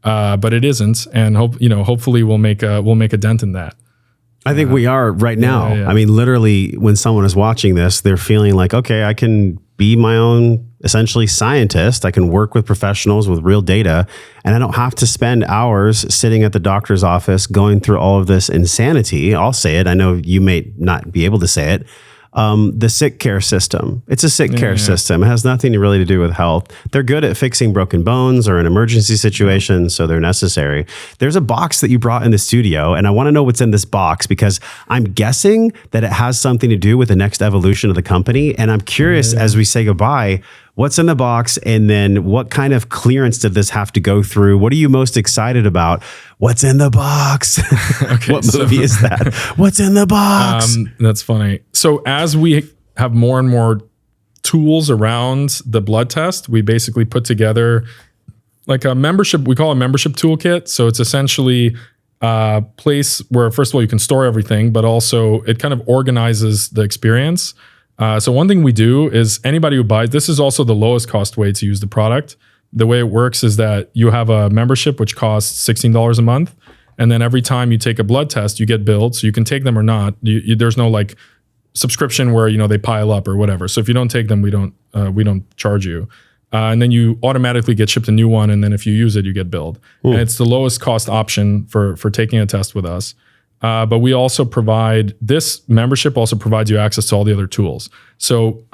but it isn't. And hopefully we'll make a dent in that. I think we are right now. Yeah. I mean, literally, when someone is watching this, they're feeling like, okay, I can be my own, essentially, scientist. I can work with professionals with real data, and I don't have to spend hours sitting at the doctor's office going through all of this insanity. I'll say it. I know you may not be able to say it. The sick care system. It's a sick care system. It has nothing really to do with health. They're good at fixing broken bones or an emergency situation, so they're necessary. There's a box that you brought in the studio, and I want to know what's in this box, because I'm guessing that it has something to do with the next evolution of the company. And I'm curious, as we say goodbye, what's in the box, and then what kind of clearance did this have to go through? What are you most excited about? What's in the box? Okay, what movie is that? What's in the box? That's funny. So as we have more and more tools around the blood test, we basically put together like a membership, we call it a membership toolkit. So it's essentially a place where, first of all, you can store everything, but also it kind of organizes the experience. So one thing we do is anybody who buys, this is also the lowest cost way to use the product. The way it works is that you have a membership which costs $16 a month. And then every time you take a blood test, you get billed. So you can take them or not. There's no like subscription where, they pile up or whatever. So if you don't take them, we don't charge you. And then you automatically get shipped a new one. And then if you use it, you get billed. Ooh. And it's the lowest cost option for taking a test with us. But we also this membership also provides you access to all the other tools. So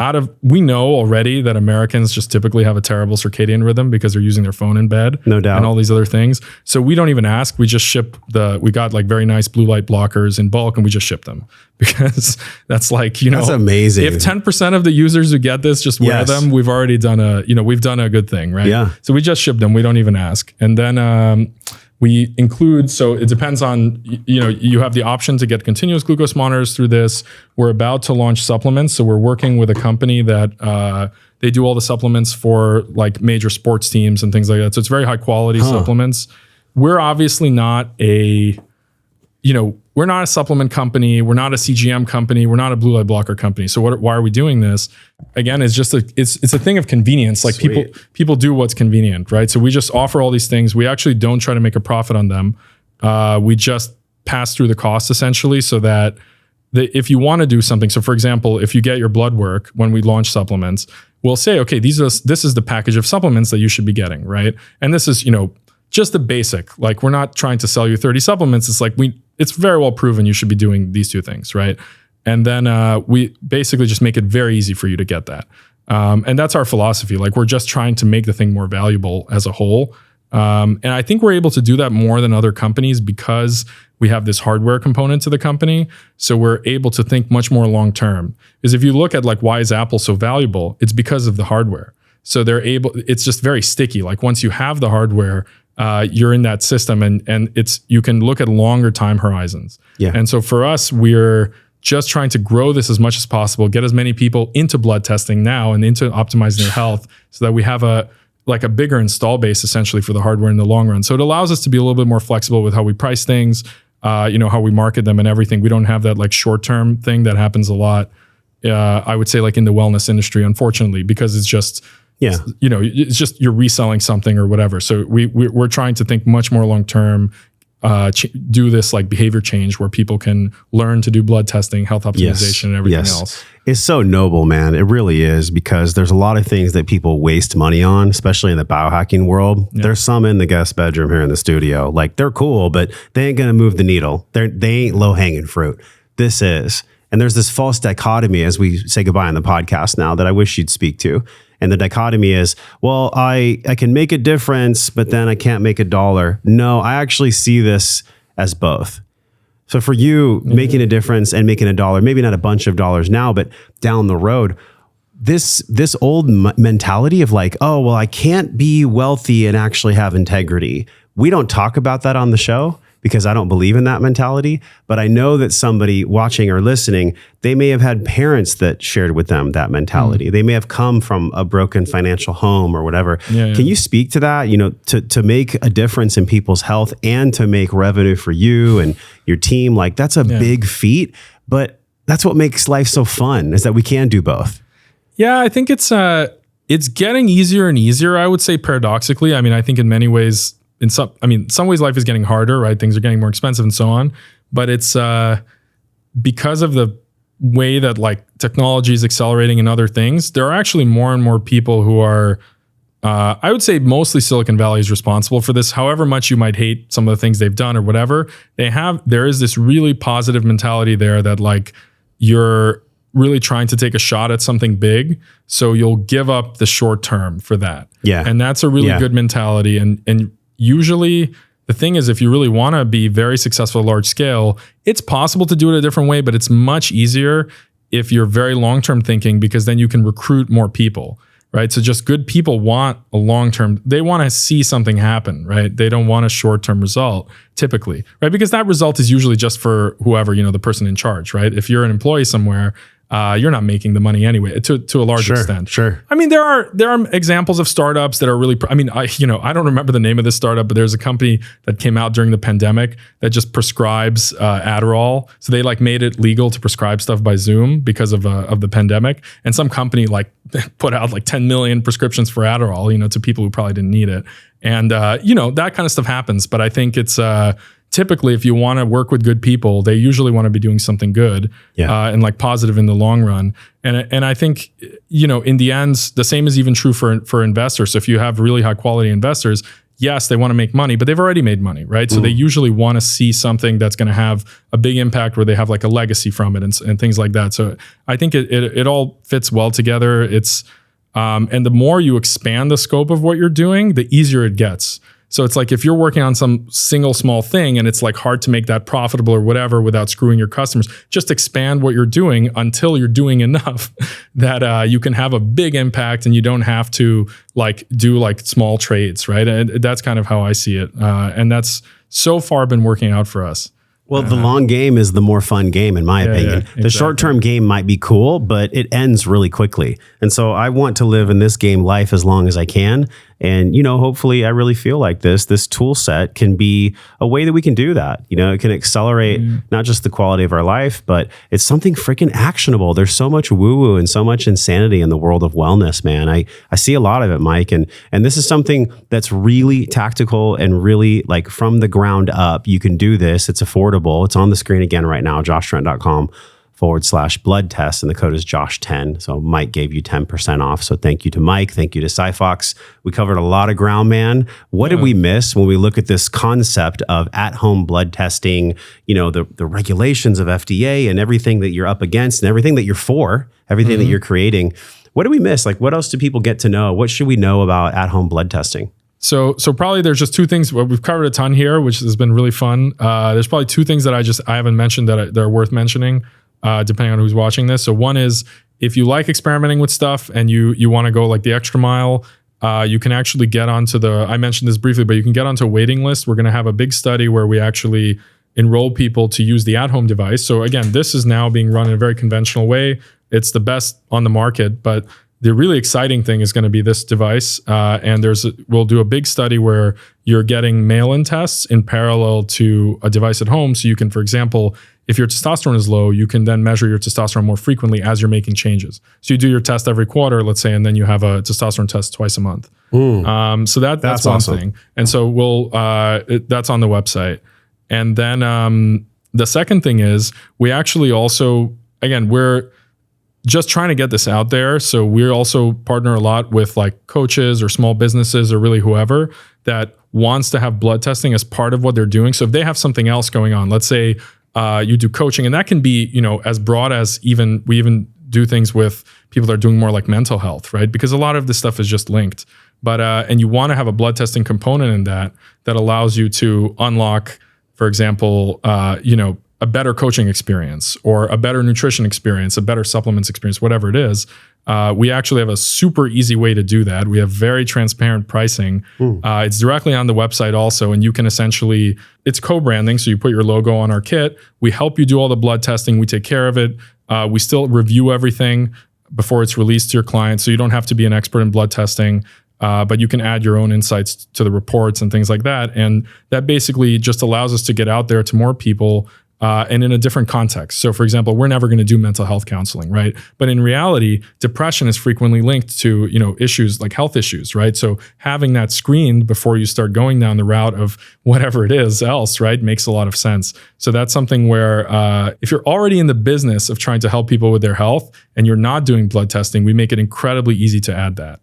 we know already that Americans just typically have a terrible circadian rhythm because they're using their phone in bed. No doubt. And all these other things. So we don't even ask. We just ship we got like very nice blue light blockers in bulk, and we just ship them because that's like, that's amazing. If 10% of the users who get this just wear them, we've already done we've done a good thing, right? Yeah. So we just ship them. We don't even ask. And then, we include, so it depends on, you have the option to get continuous glucose monitors through this. We're about to launch supplements. So we're working with a company that they do all the supplements for like major sports teams and things like that. So it's very high quality supplements. We're obviously not we're not a supplement company. We're not a CGM company. We're not a blue light blocker company. So why are we doing this? Again, it's just it's a thing of convenience. Like people do what's convenient, right? So we just offer all these things. We actually don't try to make a profit on them. We just pass through the cost essentially, so that if you want to do something. So for example, if you get your blood work when we launch supplements, we'll say, okay, this is the package of supplements that you should be getting, right? And this is, just the basic. Like, we're not trying to sell you 30 supplements. It's like it's very well proven you should be doing these two things, right? And then we basically just make it very easy for you to get that. And that's our philosophy. Like, we're just trying to make the thing more valuable as a whole. And I think we're able to do that more than other companies because we have this hardware component to the company. So we're able to think much more long-term. Because if you look at like, why is Apple so valuable? It's because of the hardware. So it's just very sticky. Like, once you have the hardware, you're in that system, and you can look at longer time horizons. Yeah. And so for us, we're just trying to grow this as much as possible, get as many people into blood testing now and into optimizing their health, so that we have a bigger install base essentially for the hardware in the long run. So it allows us to be a little bit more flexible with how we price things, how we market them and everything. We don't have that like short-term thing that happens a lot. I would say like in the wellness industry, unfortunately, because it's just, it's just you're reselling something or whatever. So we're trying to think much more long-term, do this like behavior change where people can learn to do blood testing, health optimization, and everything else. It's so noble, man. It really is, because there's a lot of things that people waste money on, especially in the biohacking world. Yeah. There's some in the guest bedroom here in the studio. Like, they're cool, but they ain't going to move the needle. They ain't low hanging fruit. This is. And there's this false dichotomy as we say goodbye on the podcast now that I wish you'd speak to. And the dichotomy is, well, I can make a difference, but then I can't make $1. No, I actually see this as both. So for you, making a difference and making $1, maybe not a bunch of dollars now, but down the road, this old mentality of like, oh, well, I can't be wealthy and actually have integrity. We don't talk about that on the show, because I don't believe in that mentality. But I know that somebody watching or listening, they may have had parents that shared with them that mentality. They may have come from a broken financial home or whatever. Can you speak to that? You know, to make a difference in people's health and to make revenue for you and your team, like that's a big feat. But that's what makes life so fun, is that we can do both. Yeah, I think it's getting easier and easier, I would say, paradoxically. I mean, I think in many ways, in some ways life is getting harder, right? Things are getting more expensive and so on. But it's because of the way that like technology is accelerating and other things, there are actually more and more people who are, I would say mostly Silicon Valley is responsible for this. However much you might hate some of the things they've done or whatever, there is this really positive mentality there that like you're really trying to take a shot at something big. So you'll give up the short term for that. Yeah. And that's a really good mentality. And usually the thing is, if you really want to be very successful at large scale, it's possible to do it a different way, but it's much easier if you're very long-term thinking, because then you can recruit more people, right? So just good people want a long-term, they want to see something happen, right? They don't want a short-term result typically, right? Because that result is usually just for whoever, the person in charge, right? If you're an employee somewhere, you're not making the money anyway to a large extent. Sure. I mean, there are examples of startups that are really, I don't remember the name of this startup, but there's a company that came out during the pandemic that just prescribes Adderall. So they like made it legal to prescribe stuff by Zoom because of the pandemic. And some company like put out like 10 million prescriptions for Adderall, to people who probably didn't need it. And, that kind of stuff happens. But I think it's, typically, if you want to work with good people, they usually want to be doing something good and like positive in the long run. And I think, in the end, the same is even true for investors. So if you have really high quality investors, yes, they want to make money, but they've already made money, right? So they usually want to see something that's going to have a big impact where they have like a legacy from it and things like that. So I think it all fits well together. It's and the more you expand the scope of what you're doing, the easier it gets. So it's like if you're working on some single small thing and it's like hard to make that profitable or whatever without screwing your customers, just expand what you're doing until you're doing enough that you can have a big impact and you don't have to like do like small trades, right? And that's kind of how I see it. And that's so far been working out for us. Well, the long game is the more fun game, in my opinion. Exactly. The short-term game might be cool, but it ends really quickly. And so I want to live in this game life as long as I can. And, hopefully I really feel like this tool set can be a way that we can do that. It can accelerate not just the quality of our life, but it's something freaking actionable. There's so much woo-woo and so much insanity in the world of wellness, man. I see a lot of it, Mike. And this is something that's really tactical and really like from the ground up. You can do this. It's affordable. It's on the screen again right now, joshtrent.com/blood test. And the code is Josh10. So Mike gave you 10% off. So thank you to Mike. Thank you to SiPhox. We covered a lot of ground, man. What did we miss when we look at this concept of at-home blood testing, the regulations of FDA and everything that you're up against and everything that you're for, everything that you're creating? What did we miss? Like, what else do people get to know? What should we know about at-home blood testing? So probably there's just two things. Well, we've covered a ton here, which has been really fun. There's probably two things that I haven't mentioned that are worth mentioning. Depending on who's watching this. So one is if you like experimenting with stuff and you want to go like the extra mile, you can actually get onto I mentioned this briefly, but you can get onto a waiting list. We're going to have a big study where we actually enroll people to use the at-home device. So again, this is now being run in a very conventional way. It's the best on the market, but the really exciting thing is going to be this device. And we'll do a big study where you're getting mail-in tests in parallel to a device at home. So you can, for example, if your testosterone is low, you can then measure your testosterone more frequently as you're making changes. So you do your test every quarter, let's say, and then you have a testosterone test twice a month. So that's one awesome thing. And so that's on the website. And then the second thing is we actually also, again, we're just trying to get this out there. So we also partner a lot with like coaches or small businesses or really whoever that wants to have blood testing as part of what they're doing. So if they have something else going on, let's say you do coaching, and that can be, as broad as we even do things with people that are doing more like mental health, right? Because a lot of this stuff is just linked. But and you want to have a blood testing component in that allows you to unlock, for example, a better coaching experience or a better nutrition experience, a better supplements experience, whatever it is. We actually have a super easy way to do that. We have very transparent pricing. It's directly on the website also, and you can essentially, it's co-branding. So you put your logo on our kit. We help you do all the blood testing. We take care of it. We still review everything before it's released to your clients. So you don't have to be an expert in blood testing. But you can add your own insights to the reports and things like that. And that basically just allows us to get out there to more people and in a different context. So for example, we're never going to do mental health counseling, right? But in reality, depression is frequently linked to, issues like health issues, right? So having that screened before you start going down the route of whatever it is else, right, makes a lot of sense. So that's something where if you're already in the business of trying to help people with their health and you're not doing blood testing, we make it incredibly easy to add that.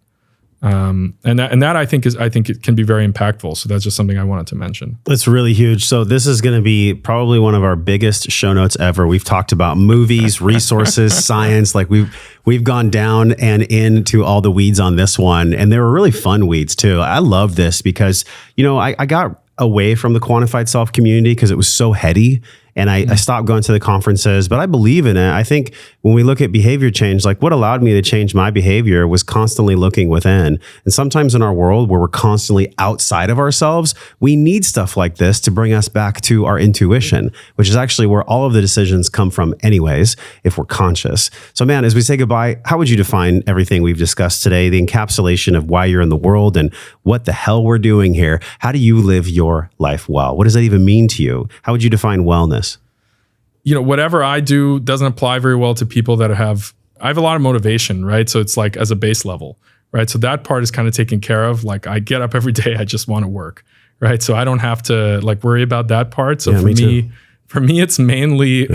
And that I think it can be very impactful. So that's just something I wanted to mention. It's really huge. So this is going to be probably one of our biggest show notes ever. We've talked about movies, resources, science. Like we've gone down and into all the weeds on this one, and they were really fun weeds too. I love this because I got away from the quantified self community because it was so heady. And I stopped going to the conferences, but I believe in it. I think when we look at behavior change, like what allowed me to change my behavior was constantly looking within. And sometimes in our world where we're constantly outside of ourselves, we need stuff like this to bring us back to our intuition, which is actually where all of the decisions come from anyways, if we're conscious. So man, as we say goodbye, how would you define everything we've discussed today, the encapsulation of why you're in the world and what the hell we're doing here? How do you live your life well? What does that even mean to you? How would you define wellness? Whatever I do doesn't apply very well to people that I have a lot of motivation, right? So it's like as a base level, right? So that part is kind of taken care of. Like I get up every day, I just want to work, right? So I don't have to like worry about that part. So for me, it's mainly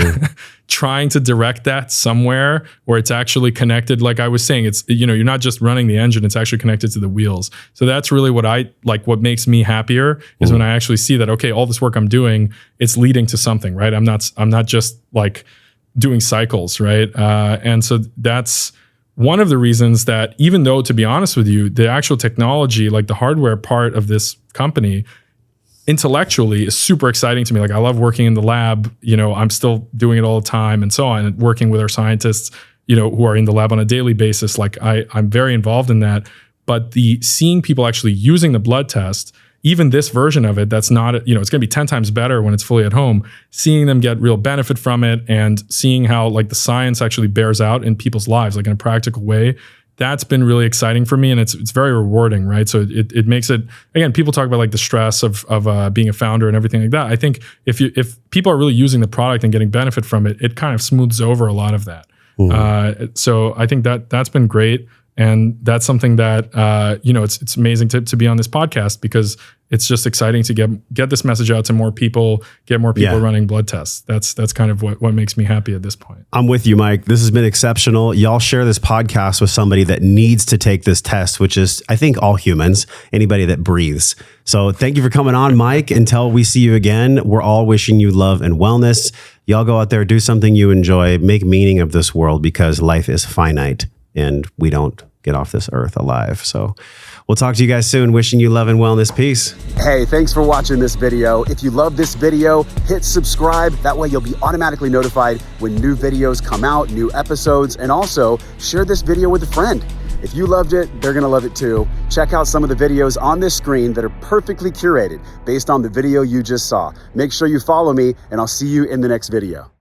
trying to direct that somewhere where it's actually connected. Like I was saying, it's, you're not just running the engine, it's actually connected to the wheels. So that's really what makes me happier is when I actually see that, okay, all this work I'm doing, it's leading to something, right? I'm not just like doing cycles, right? And so that's one of the reasons that even though, to be honest with you, the actual technology, like the hardware part of this company, intellectually is super exciting to me. Like I love working in the lab, I'm still doing it all the time and so on, and working with our scientists, who are in the lab on a daily basis. Like I'm very involved in that, but seeing people actually using the blood test, even this version of it, that's not, it's going to be 10 times better when it's fully at home, seeing them get real benefit from it and seeing how like the science actually bears out in people's lives, like in a practical way. That's been really exciting for me, and it's very rewarding, right? So it makes it, again, people talk about like the stress of being a founder and everything like that. I think if people are really using the product and getting benefit from it, it kind of smooths over a lot of that. So I think that's been great, and that's something that it's amazing to be on this podcast because it's just exciting to get this message out to more people, get more people running blood tests. That's kind of what makes me happy at this point. I'm with you, Mike. This has been exceptional. Y'all share this podcast with somebody that needs to take this test, which is, I think, all humans, anybody that breathes. So thank you for coming on, Mike. Until we see you again, we're all wishing you love and wellness. Y'all go out there, do something you enjoy, make meaning of this world because life is finite and we don't get off this earth alive. So we'll talk to you guys soon. Wishing you love and wellness. Peace. Hey, thanks for watching this video. If you love this video, hit subscribe. That way you'll be automatically notified when new videos come out, new episodes, and also share this video with a friend. If you loved it, they're gonna love it too. Check out some of the videos on this screen that are perfectly curated based on the video you just saw. Make sure you follow me, and I'll see you in the next video.